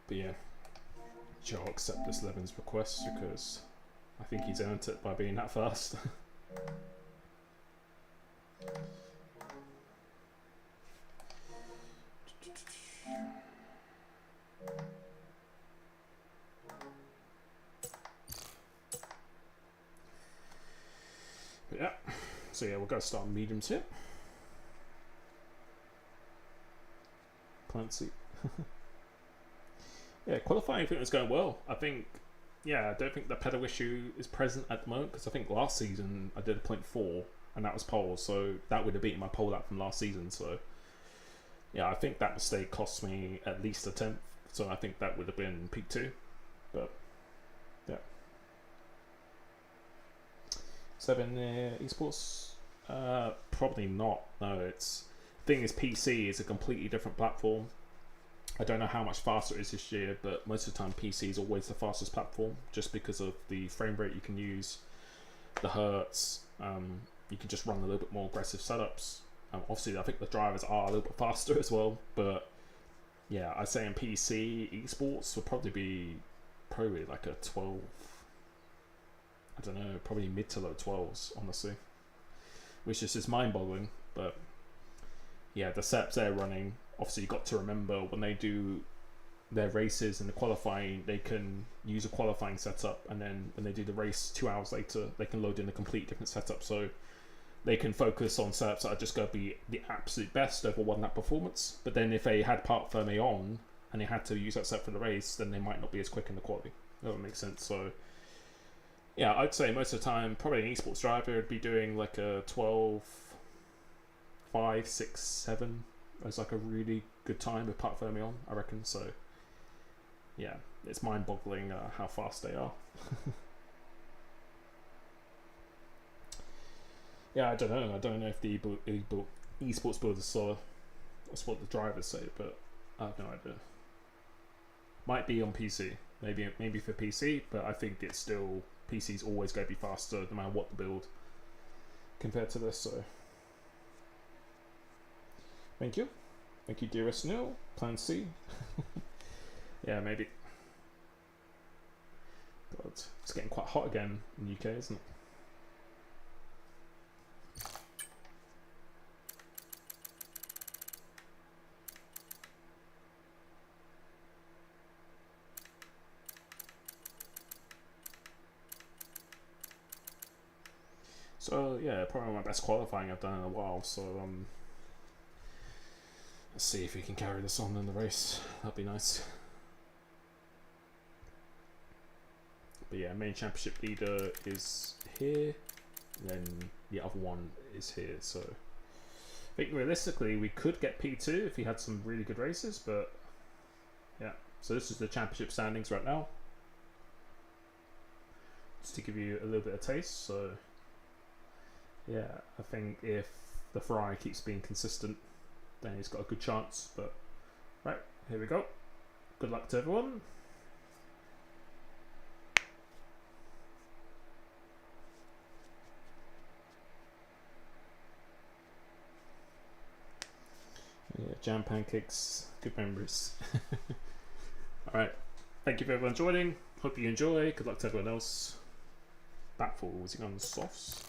[SPEAKER 1] But yeah, Joe will accept this Levin's request because I think he's earned it by being that fast. But yeah, so yeah, we're going to start on mediums here. Plant seat. Yeah, qualifying I think was going well. I think, yeah, I don't think the pedal issue is present at the moment because I think last season I did a 0.4 and that was pole, so that would have beaten my pole lap from last season. So yeah, I think that mistake cost me at least a 10th, so I think that would have been peak 2. But yeah. 7 esports? Probably not. No, it's thing is PC is a completely different platform. I don't know how much faster it is this year, but most of the time PC is always the fastest platform just because of the frame rate you can use, the hertz. You can just run a little bit more aggressive setups. Obviously, I think the drivers are a little bit faster as well, but yeah, I'd say in PC esports would probably like a 12. I don't know, probably mid to low 12s, honestly, which is just mind-boggling. But yeah, the setups they're running, obviously you've got to remember when they do their races and the qualifying, they can use a qualifying setup, and then when they do the race 2 hours later, they can load in a complete different setup, so they can focus on setups that are just going to be the absolute best over one lap performance. But then if they had part Fermi on and they had to use that set for the race, then they might not be as quick in the quality. That would make sense. So yeah, I'd say most of the time, probably an esports driver would be doing like a 12, 5, 6, 7 as like a really good time with part Fermi on, I reckon. So yeah, it's mind-boggling how fast they are. Yeah, I don't know. I don't know if the esports builders saw that's what the drivers say, but I have no idea. Might be on PC, maybe for PC, but I think it's still PC's always going to be faster no matter what the build compared to this. So thank you, dearest Neil. Plan C. Yeah, maybe. God, it's getting quite hot again in the UK, isn't it? So yeah, probably my best qualifying I've done in a while. So let's see if we can carry this on in the race. That'd be nice. But yeah, main championship leader is here, then the other one is here. So I think realistically we could get P2 if he had some really good races, but yeah. So this is the championship standings right now. just to give you a little bit of taste. So yeah, I think if the Ferrari keeps being consistent, then he's got a good chance. But right, here we go. Good luck to everyone. Yeah, jam pancakes, good memories. Alright, thank you for everyone joining. Hope you enjoy. Good luck to everyone else. Backfall, was he on softs?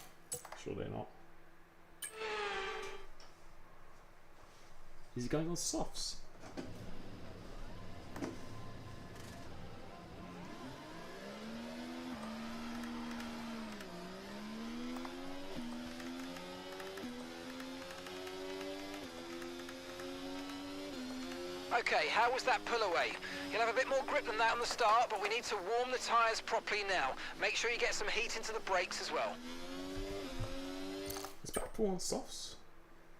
[SPEAKER 1] Sure they're not. Is he going on softs?
[SPEAKER 2] Okay, how was that pull away? You'll have a bit more grip than that on the start, but we need to warm the tyres properly now. Make sure you get some heat into the brakes as well.
[SPEAKER 1] Is Backfall on softs?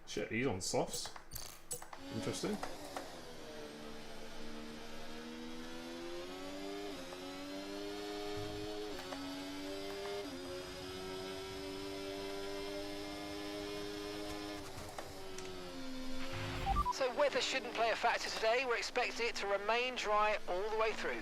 [SPEAKER 1] Shit, he's on softs. Interesting.
[SPEAKER 2] So weather shouldn't play a factor today. We're expecting it to remain dry all the way through.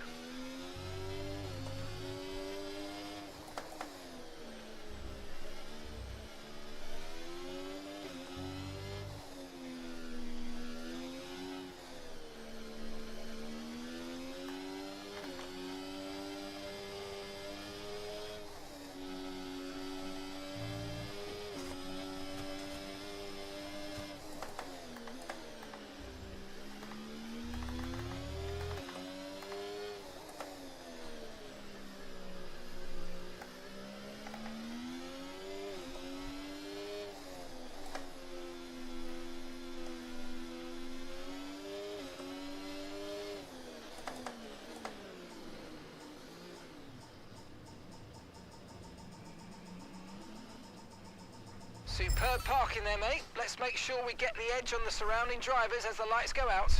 [SPEAKER 2] Superb parking there, mate. Let's make sure we get the edge on the surrounding drivers as the lights go out.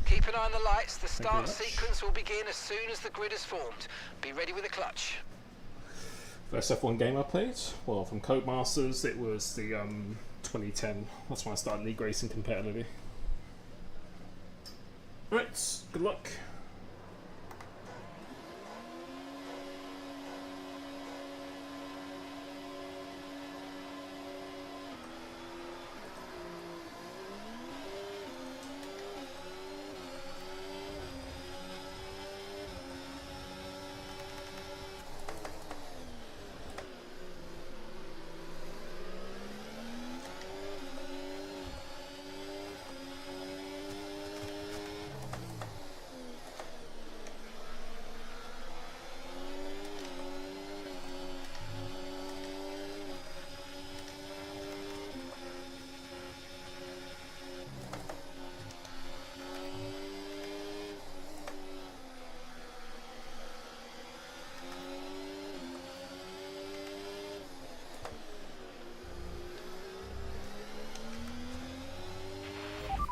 [SPEAKER 2] Keep an eye on the lights. The start sequence will begin as soon as the grid is formed. Be ready with the clutch.
[SPEAKER 1] First F1 game I played, well, from Codemasters, it was the 2010. That's when I started league racing competitively. Right, good luck.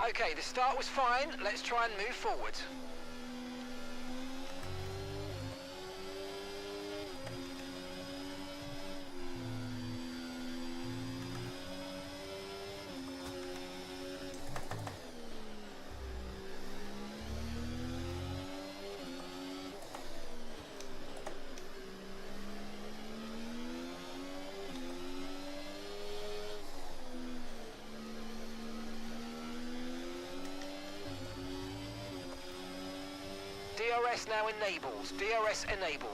[SPEAKER 2] Okay, the start was fine. Let's try and move forward. DRS now enabled. DRS enabled.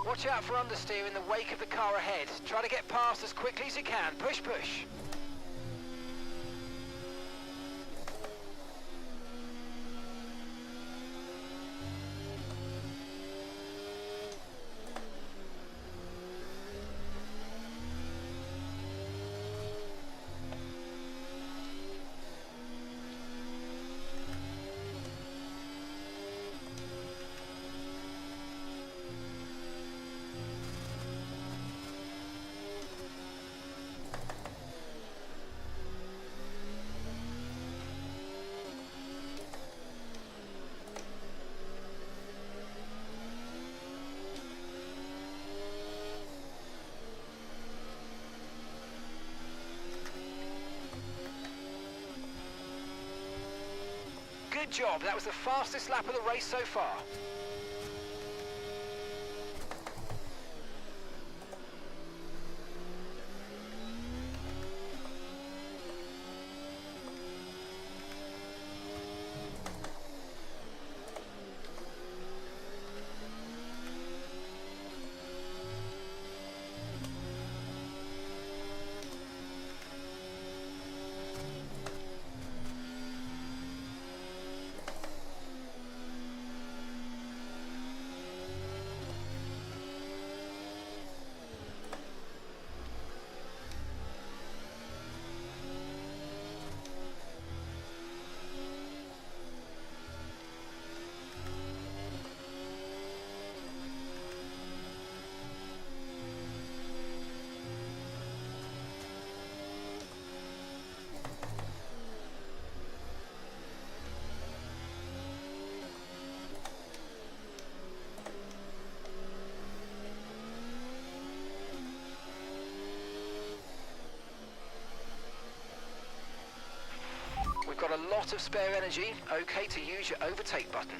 [SPEAKER 2] Watch out for understeer in the wake of the car ahead. Try to get past as quickly as you can. Push, push. Good job. That was the fastest lap of the race so far. We've got a lot of spare energy. Okay to use your overtake button.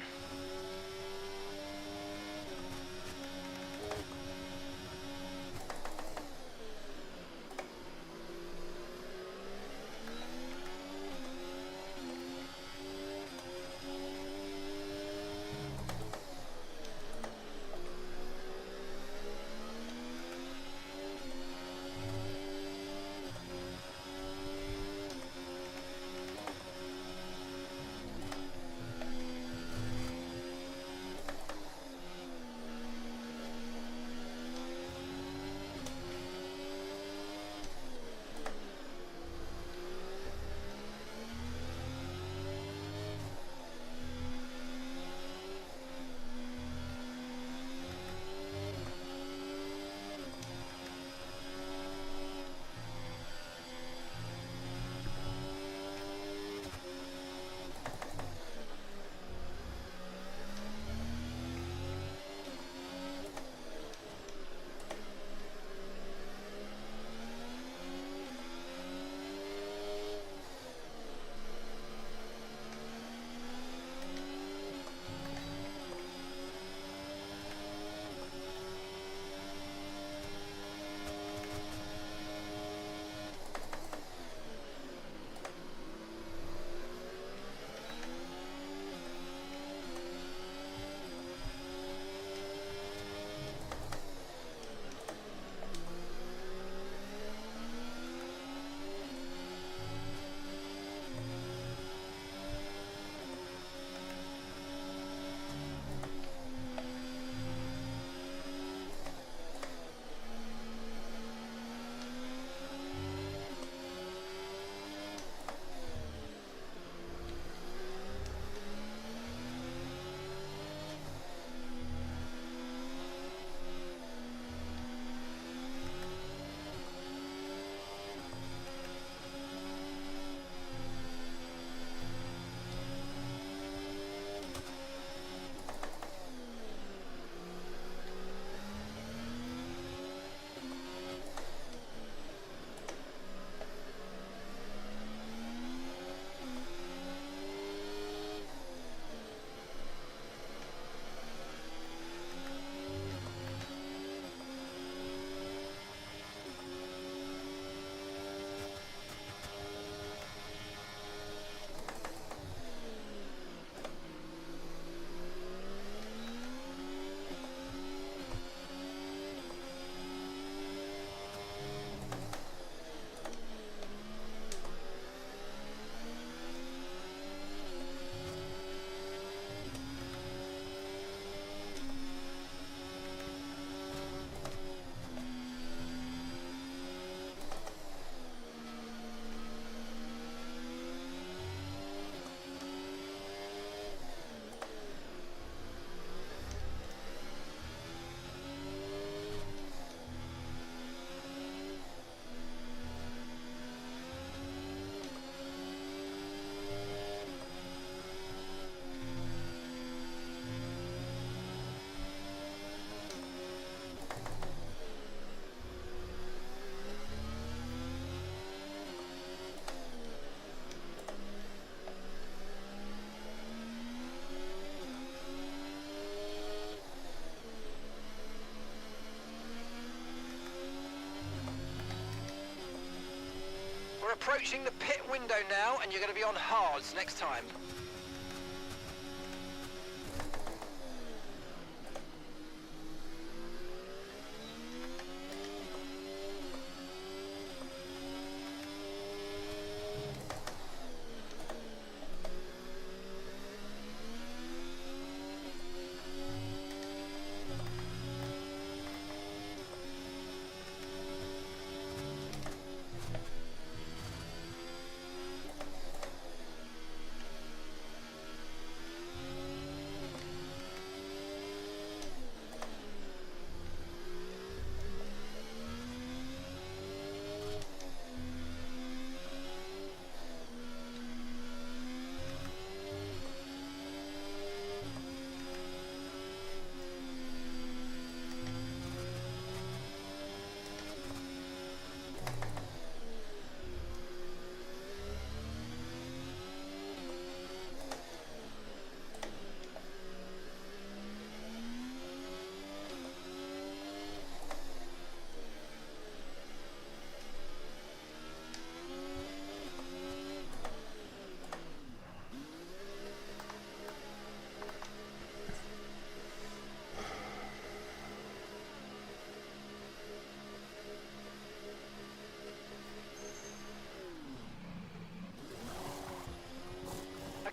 [SPEAKER 2] approaching the pit window now, and you're going to be on hards next time.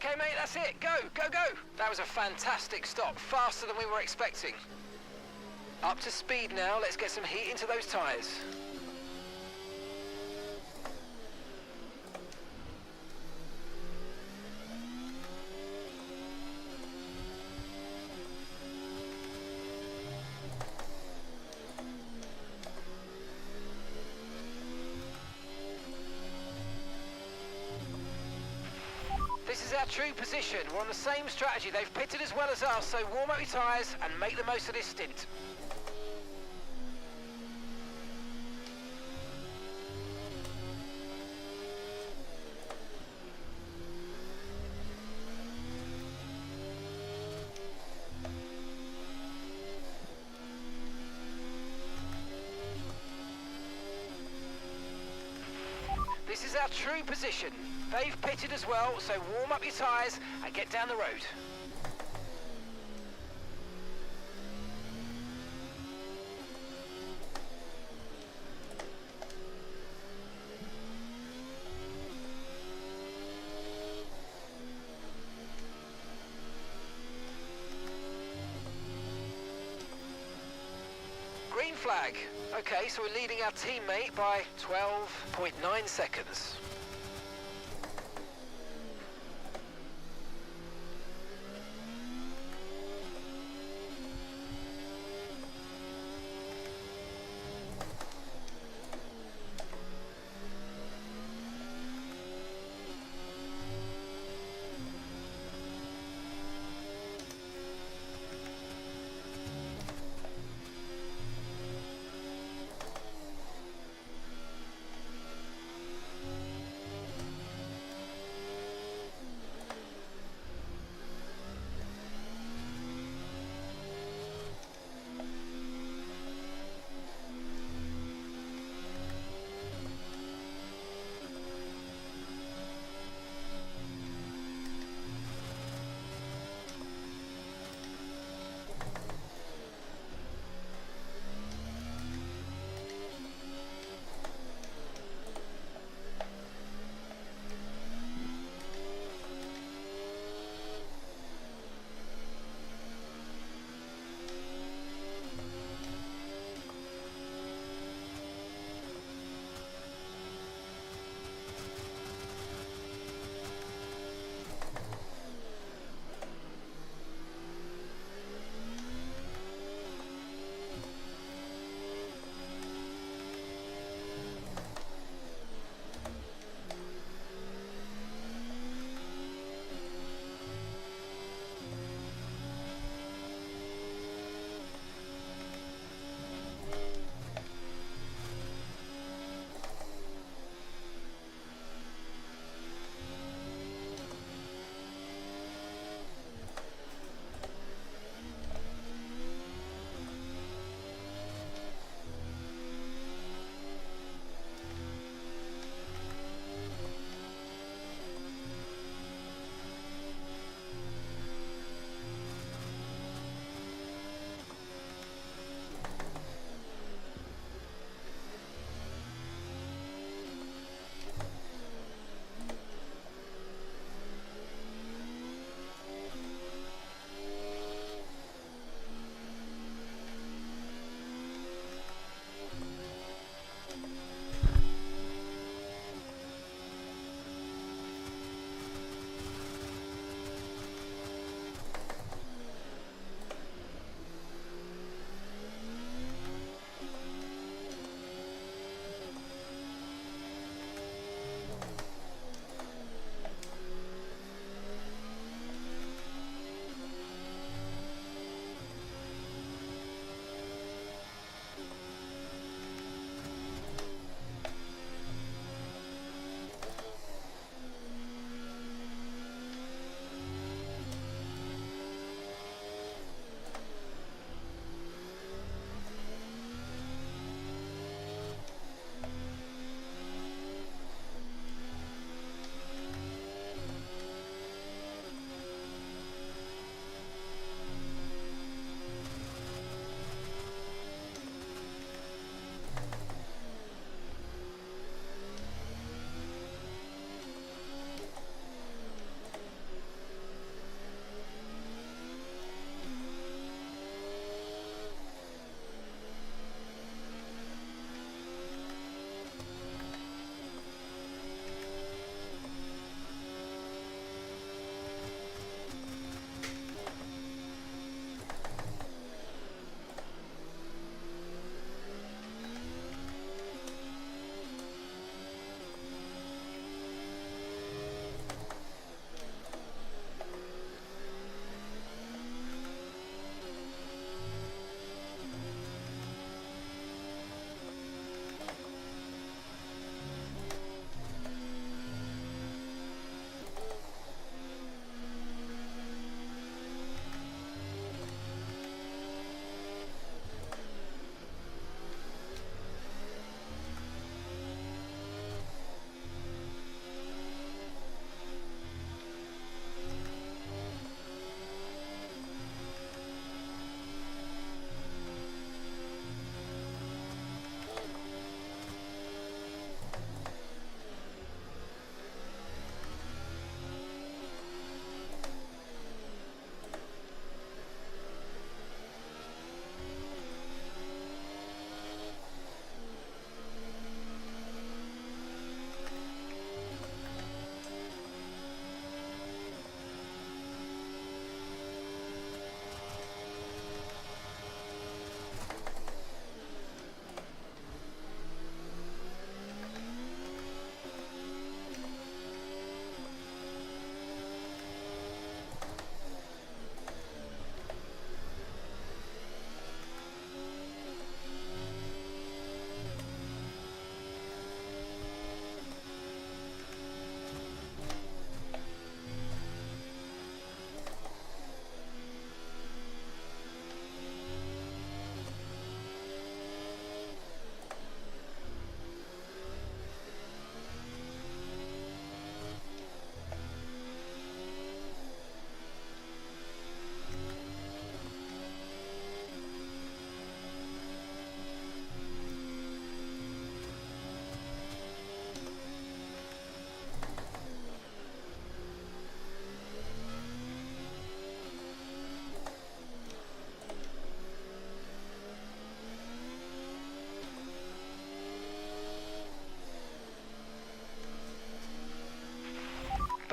[SPEAKER 2] Okay, mate, that's it. Go, go, go. That was a fantastic stop. Faster than we were expecting. Up to speed now. Let's get some heat into those tyres. This is our true position. We're on the same strategy. They've pitted as well as us, so warm up your tyres and make the most of this stint. This is our true position. They've pitted as well, so warm up your tyres and get down the road. Green flag. Okay, so we're leading our teammate by 12.9 seconds.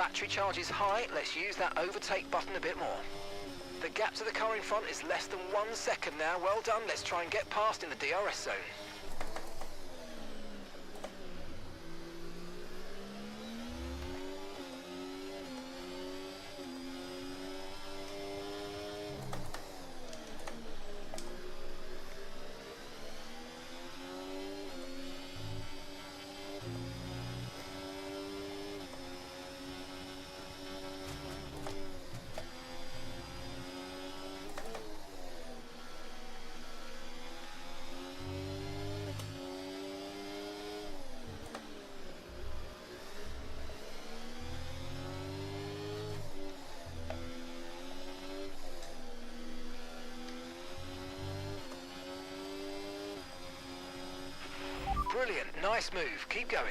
[SPEAKER 2] battery charge is high, let's use that overtake button a bit more. The gap to the car in front is less than 1 second now. Well done, let's try and get past in the DRS zone. Brilliant, nice move, keep going.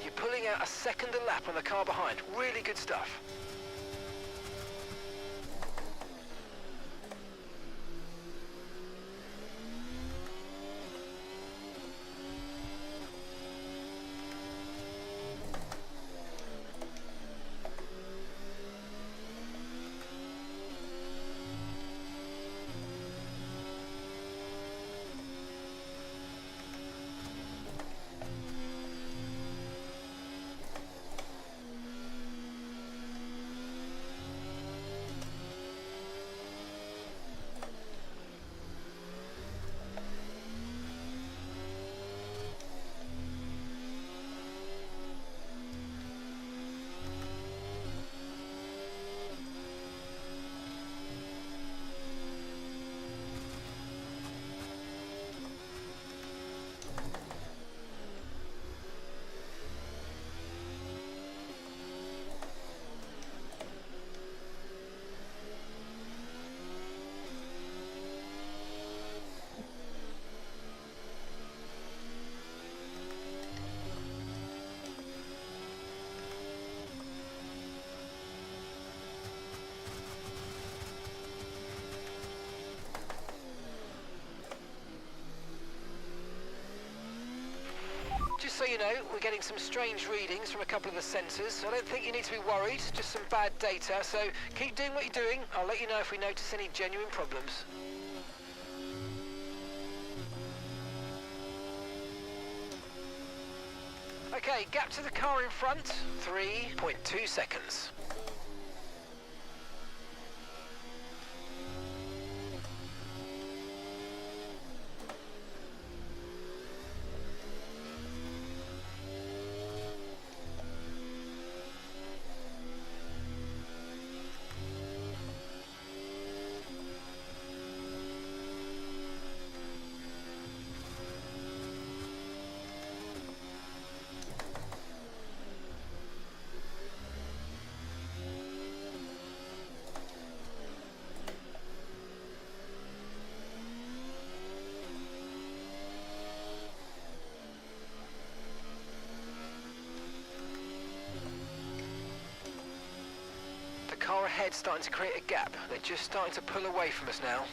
[SPEAKER 2] You're pulling out a second a lap on the car behind, really good stuff. Just so you know, we're getting some strange readings from a couple of the sensors. I don't think you need to be worried, just some bad data, so keep doing what you're doing. I'll let you know if we notice any genuine problems. Okay, gap to the car in front, 3.2 seconds. The car ahead starting to create a gap. They're just starting to pull away from us now.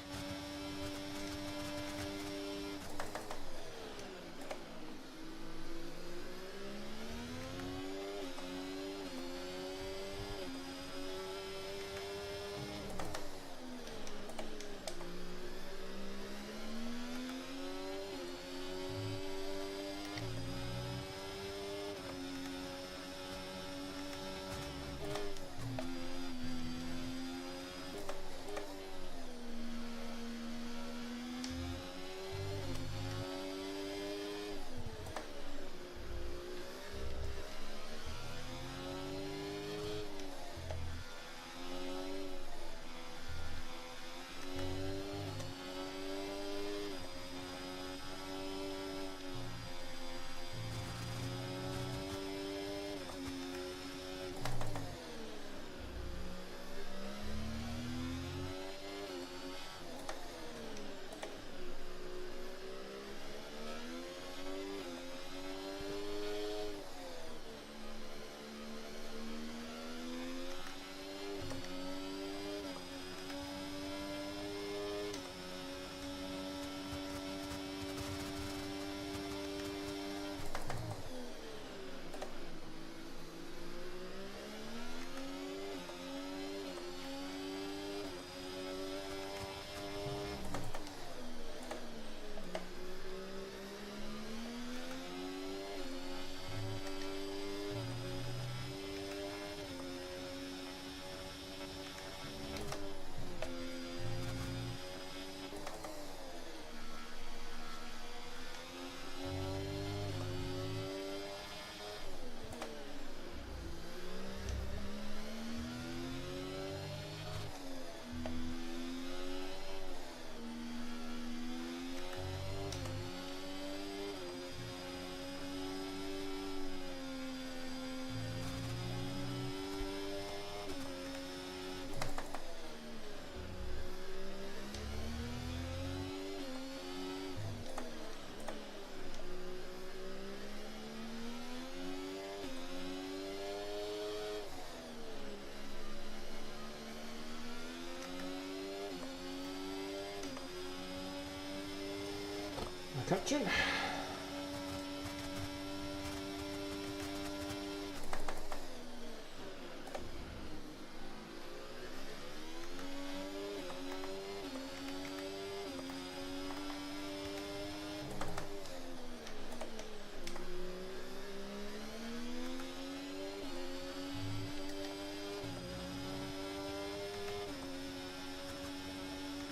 [SPEAKER 1] question.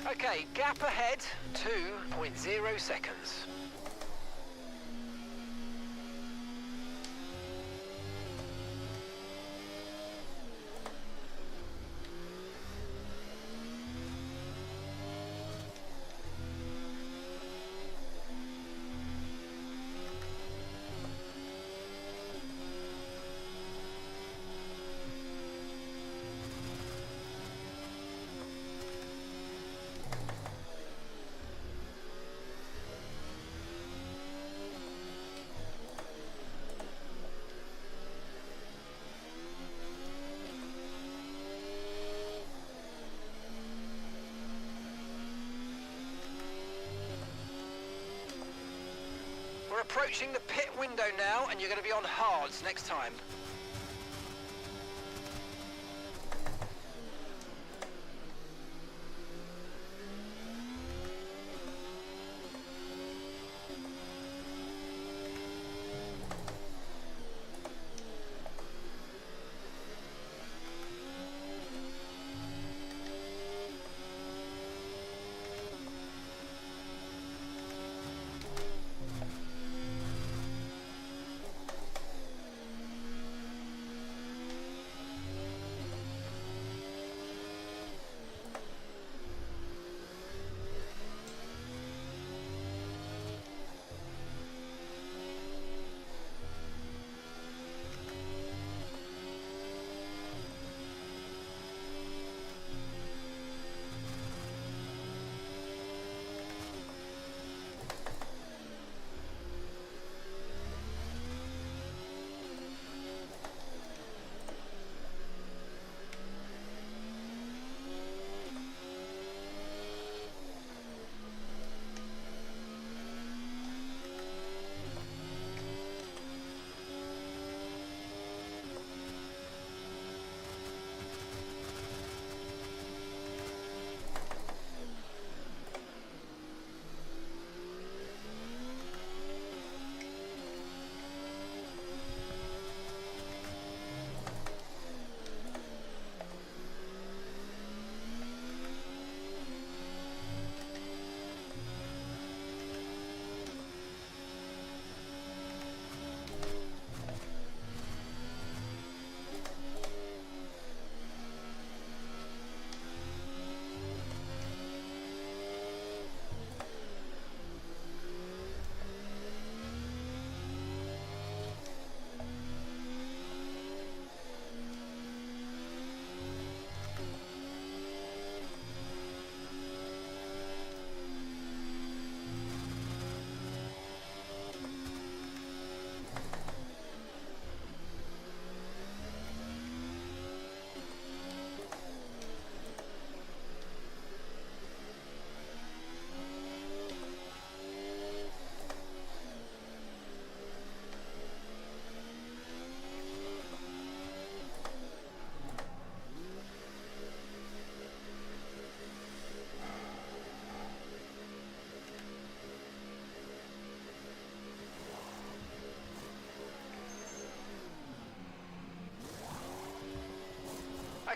[SPEAKER 2] Okay, gap ahead, 2.0 seconds. We're approaching the pit window now, and you're going to be on hards next time.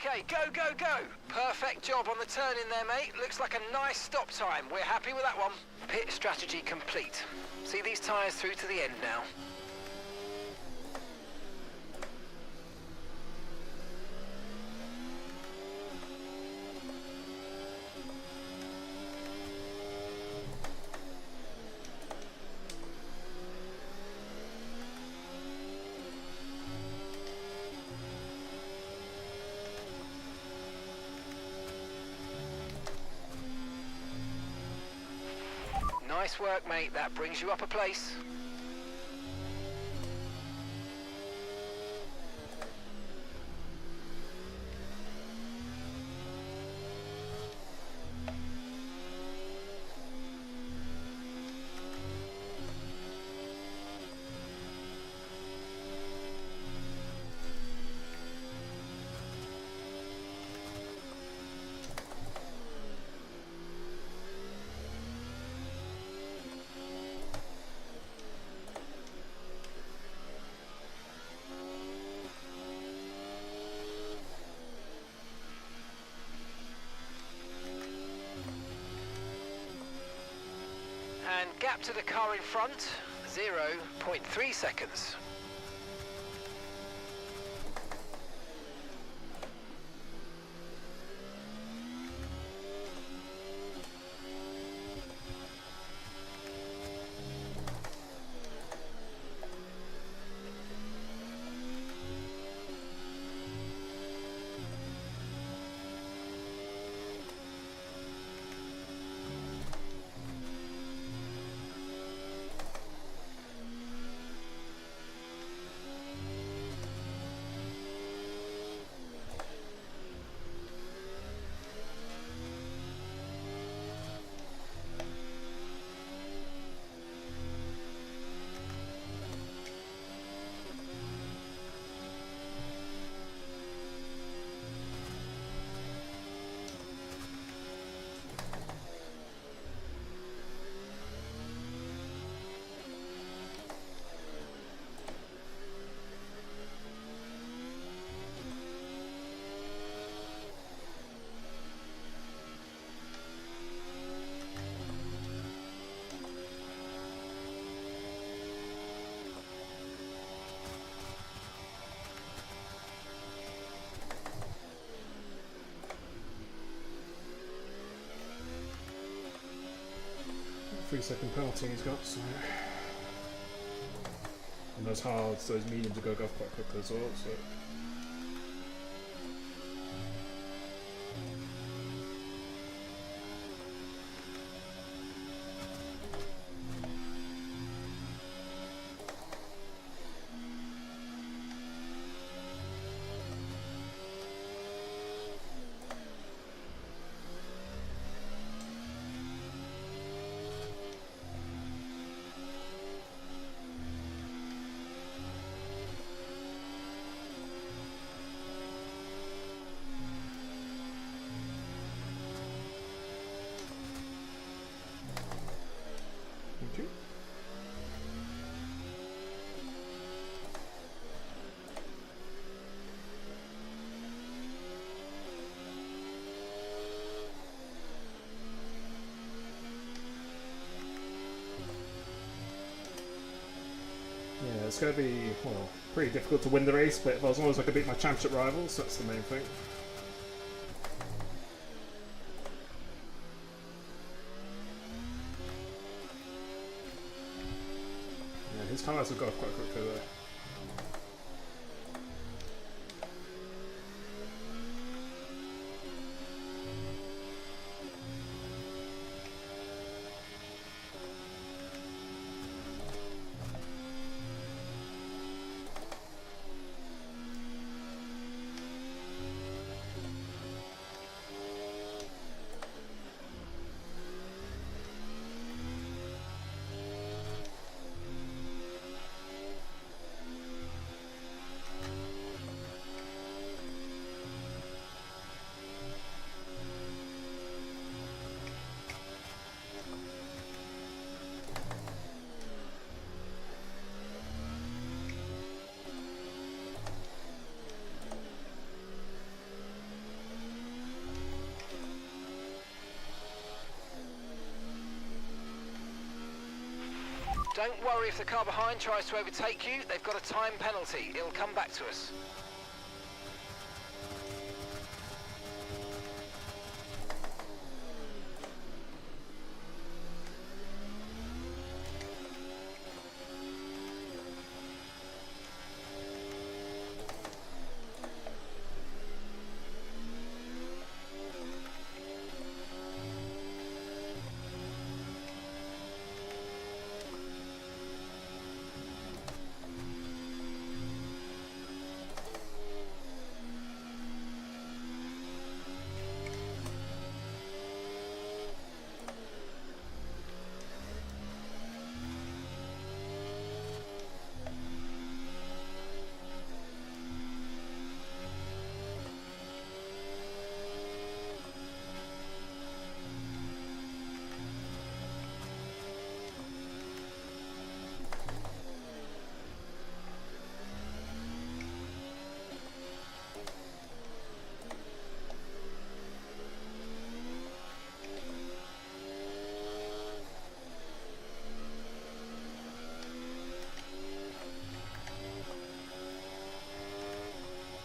[SPEAKER 2] Okay, go, go, go. Perfect job on the turn in there, mate. Looks like a nice stop time. We're happy with that one. Pit strategy complete. See these tyres through to the end now. Nice work, mate. That brings you up a place. gap to the car in front, 0.3 seconds.
[SPEAKER 1] Three-second penalty he's got, so. And those hards, those mediums are going to go off quite quickly as well, so. Yeah, it's going to be, well, pretty difficult to win the race, but as long as I can beat my championship rivals, that's the main thing. Yeah, his tyres have got off quite quickly there.
[SPEAKER 2] Don't worry if the car behind tries to overtake you, they've got a time penalty. It'll come back to us.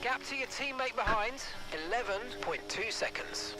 [SPEAKER 2] Gap to your teammate behind, 11.2 seconds.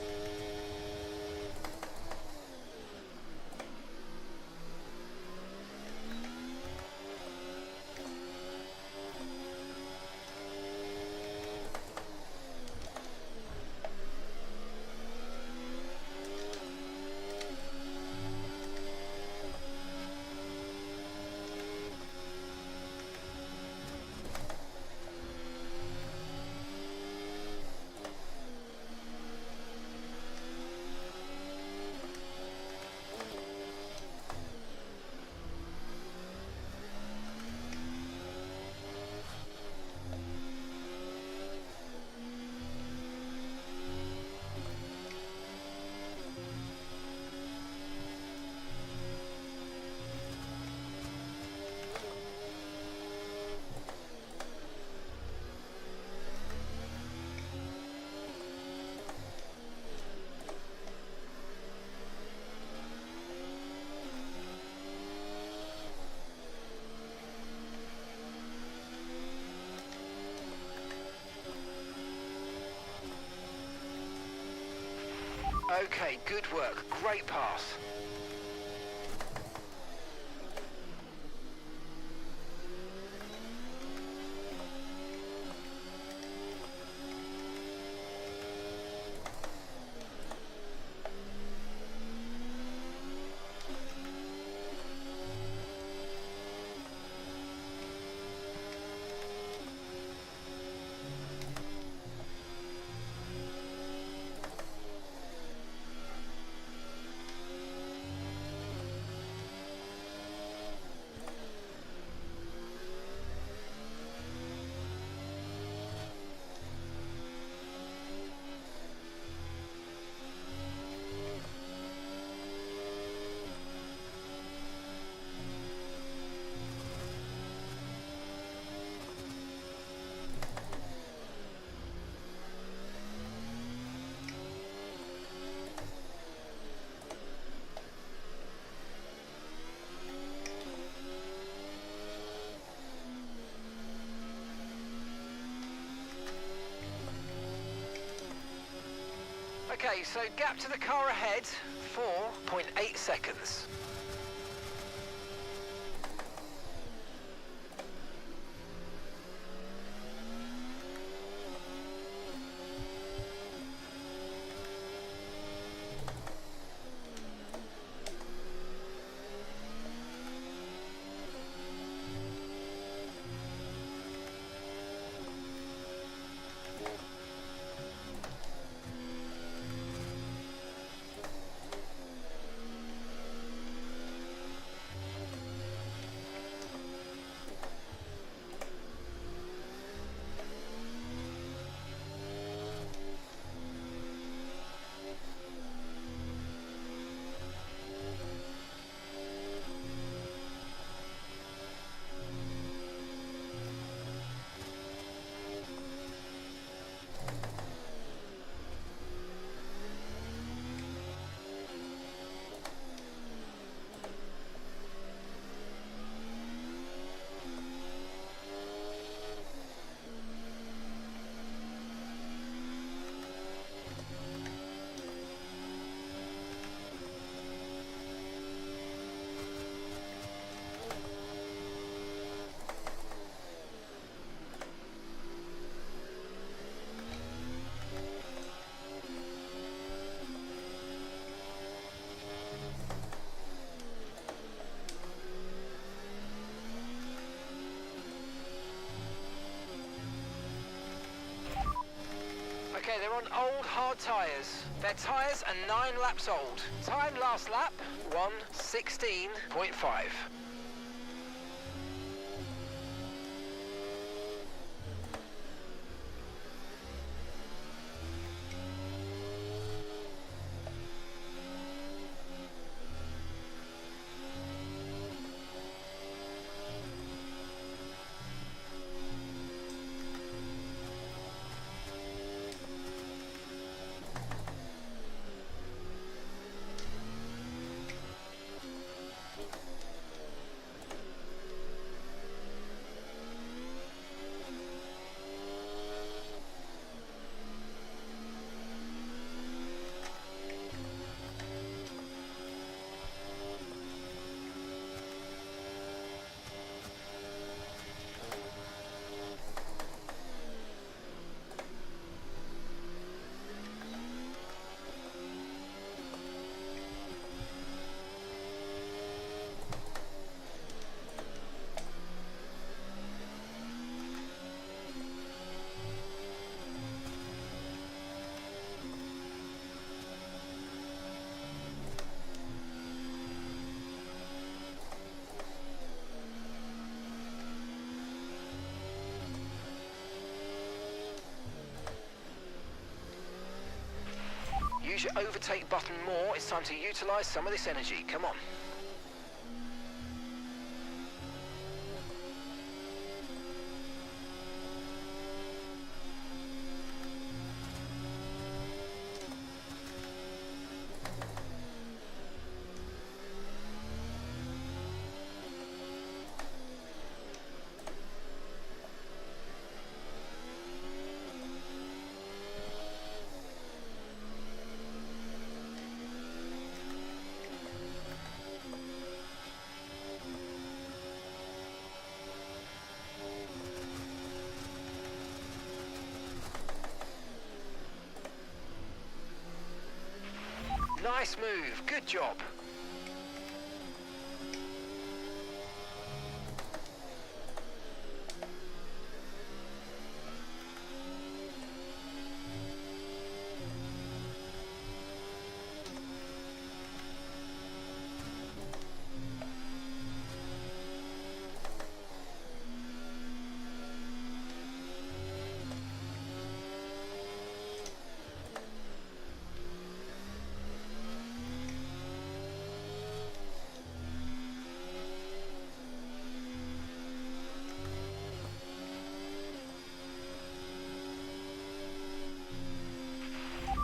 [SPEAKER 2] Okay, good work. Great pass. Okay, so gap to the car ahead, 4.8 seconds. Okay, they're on old hard tyres. Their tyres are 9 laps old. Time last lap, 1:16.5. your overtake button more. It's time to utilise some of this energy. Come on. Nice move. Good job.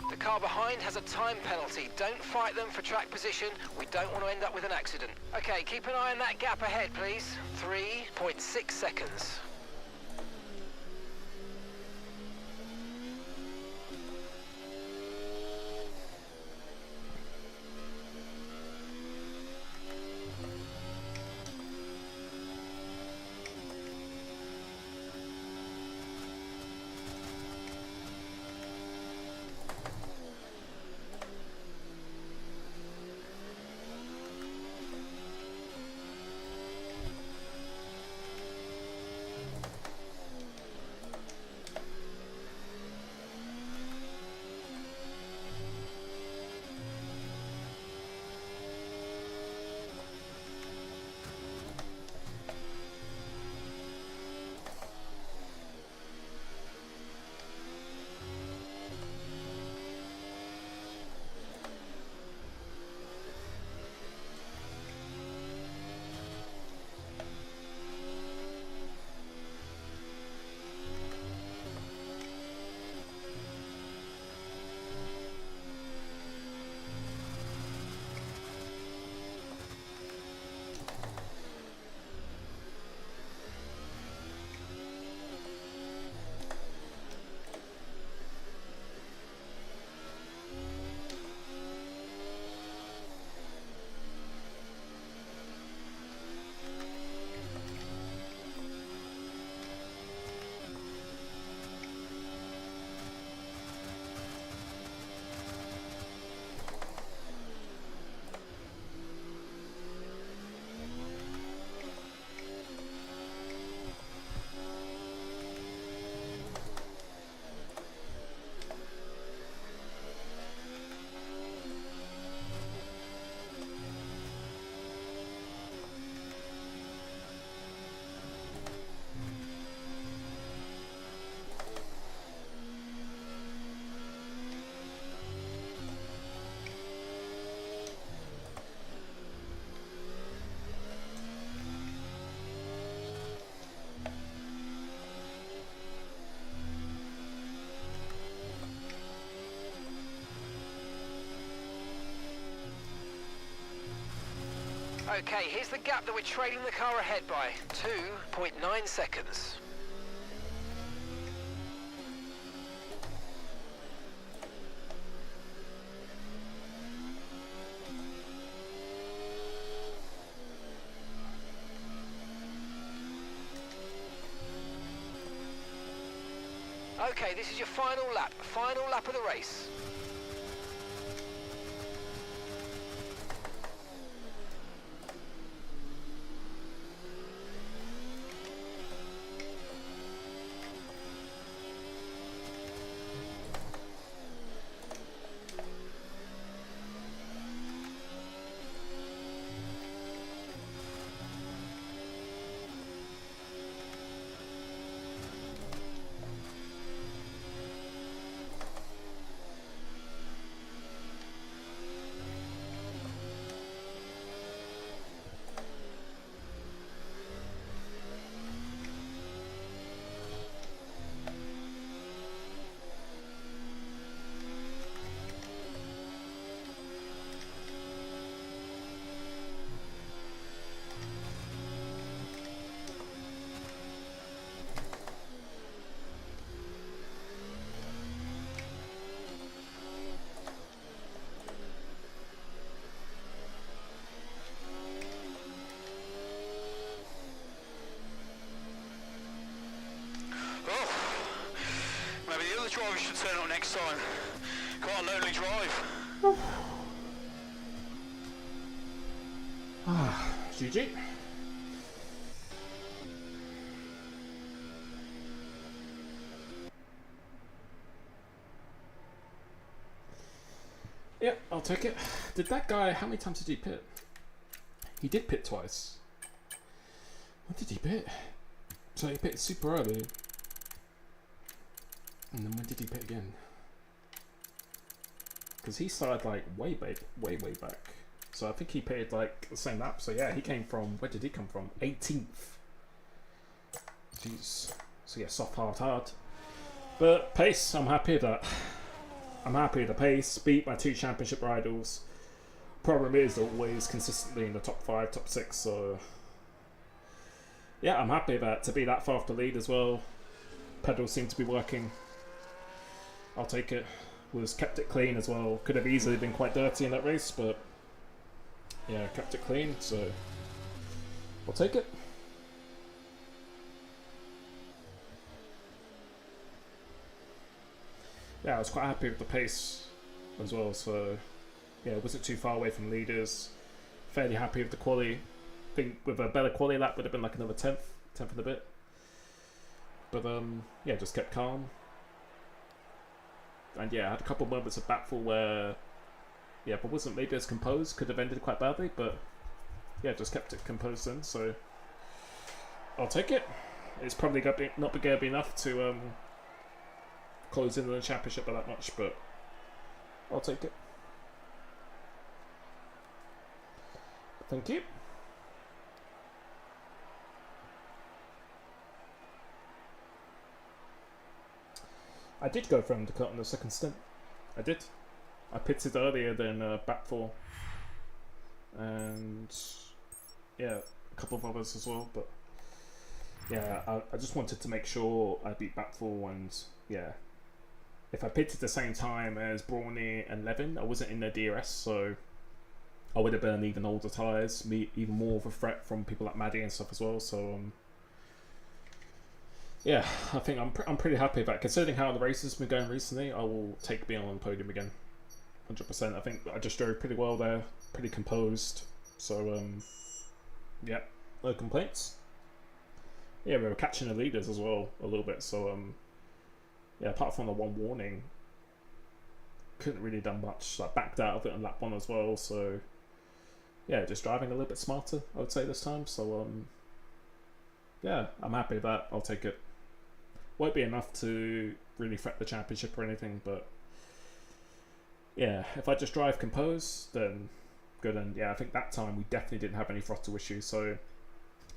[SPEAKER 2] The car behind has a time penalty. Don't fight them for track position. We don't want to end up with an accident. Okay, keep an eye on that gap ahead, please. 3.6 seconds. Okay, here's the gap that we're trailing the car ahead by. 2.9 seconds. Okay, this is your final lap of the race.
[SPEAKER 3] turn up next time. Quite a lonely drive.
[SPEAKER 1] GG. Yeah, I'll take it. Did that guy, how many times did he pit? He did pit twice. When did he pit? So he pitted super early. And then when did he pit again? Because he started like way back. So I think he pitted like the same lap. So yeah, he came from, where did he come from? 18th. Jeez. So yeah, soft, hard. But pace, I'm happy with that. I'm happy with the pace. Beat my 2 championship rivals. Problem is always consistently in the top 5, top 6. So yeah, I'm happy with that. To be that far off the lead as well. Pedals seem to be working. I'll take it. Was kept it clean as well. Could have easily been quite dirty in that race, but yeah, kept it clean. So I'll take it. Yeah, I was quite happy with the pace as well, so yeah, it wasn't too far away from leaders. Fairly happy with the quali. I think with a better quali lap would have been like another 10th and a bit. But yeah, just kept calm. And yeah, I had a couple of moments of backfall where, yeah, but wasn't maybe as composed, could have ended quite badly, but yeah, just kept it composed then, so I'll take it. It's probably not going to be enough to close in on the championship by that much, but I'll take it. Thank you. I did go for undercut on the second stint. I did. I pitted earlier than back 4. And yeah, a couple of others as well, but yeah, I just wanted to make sure I beat back 4, and yeah, if I pitted the same time as Brawny and Levin, I wasn't in their DRS, so I would have been even older tyres, even more of a threat from people like Maddie and stuff as well. So yeah, I think I'm pretty happy about it. Considering how the race has been going recently, I will take being on the podium again, 100%. I think I just drove pretty well there, pretty composed. So yeah, no complaints. Yeah, we were catching the leaders as well a little bit. So yeah, apart from the one warning, couldn't really done much. Like backed out of it on lap 1 as well. So yeah, just driving a little bit smarter, I would say this time. So yeah, I'm happy with that. I'll take it. Won't be enough to really threat the championship or anything, but yeah, if I just drive composed, then good. And yeah, I think that time we definitely didn't have any throttle issues. So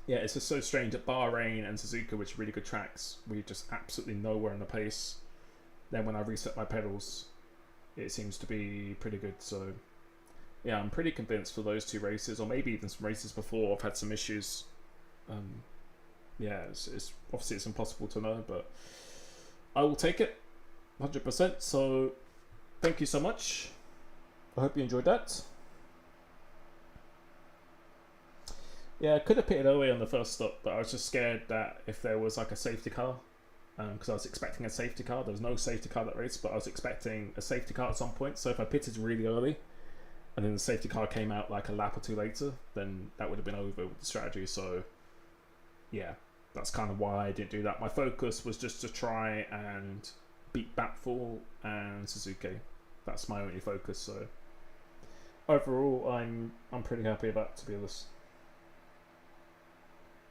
[SPEAKER 1] yeah, it's just so strange at Bahrain and Suzuka, which are really good tracks, we just absolutely nowhere in the pace. Then when I reset my pedals, it seems to be pretty good. So yeah, I'm pretty convinced for those 2 races, or maybe even some races before, I've had some issues. Yeah, it's obviously it's impossible to know, but I will take it 100%. So thank you so much. I hope you enjoyed that. Yeah, I could have pitted away on the first stop, but I was just scared that if there was like a safety car, because I was expecting a safety car. There was no safety car that race, but I was expecting a safety car at some point. So if I pitted really early and then the safety car came out like a lap or 2 later, then that would have been over with the strategy. So yeah, that's kind of why I didn't do that. My focus was just to try and beat Batfall and Suzuki. That's my only focus. So overall, I'm pretty happy about it, to be honest.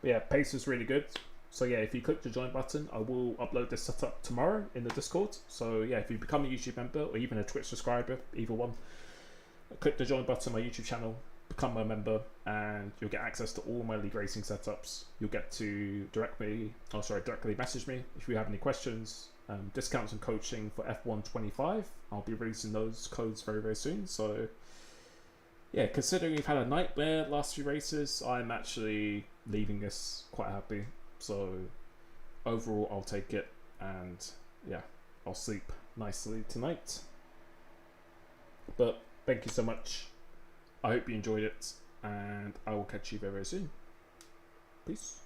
[SPEAKER 1] But yeah, pace is really good. So yeah, if you click the join button, I will upload this setup tomorrow in the Discord. So yeah, if you become a YouTube member or even a Twitch subscriber, either one, click the join button on my YouTube channel, become a member, and you'll get access to all my league racing setups. You'll get to directly message me if you have any questions. Discounts and coaching for F1 25. I'll be releasing those codes very, very soon. So yeah, considering we've had a nightmare last few races, I'm actually leaving this quite happy. So overall, I'll take it, and yeah, I'll sleep nicely tonight. But thank you so much. I hope you enjoyed it, and I will catch you very, very soon. Peace.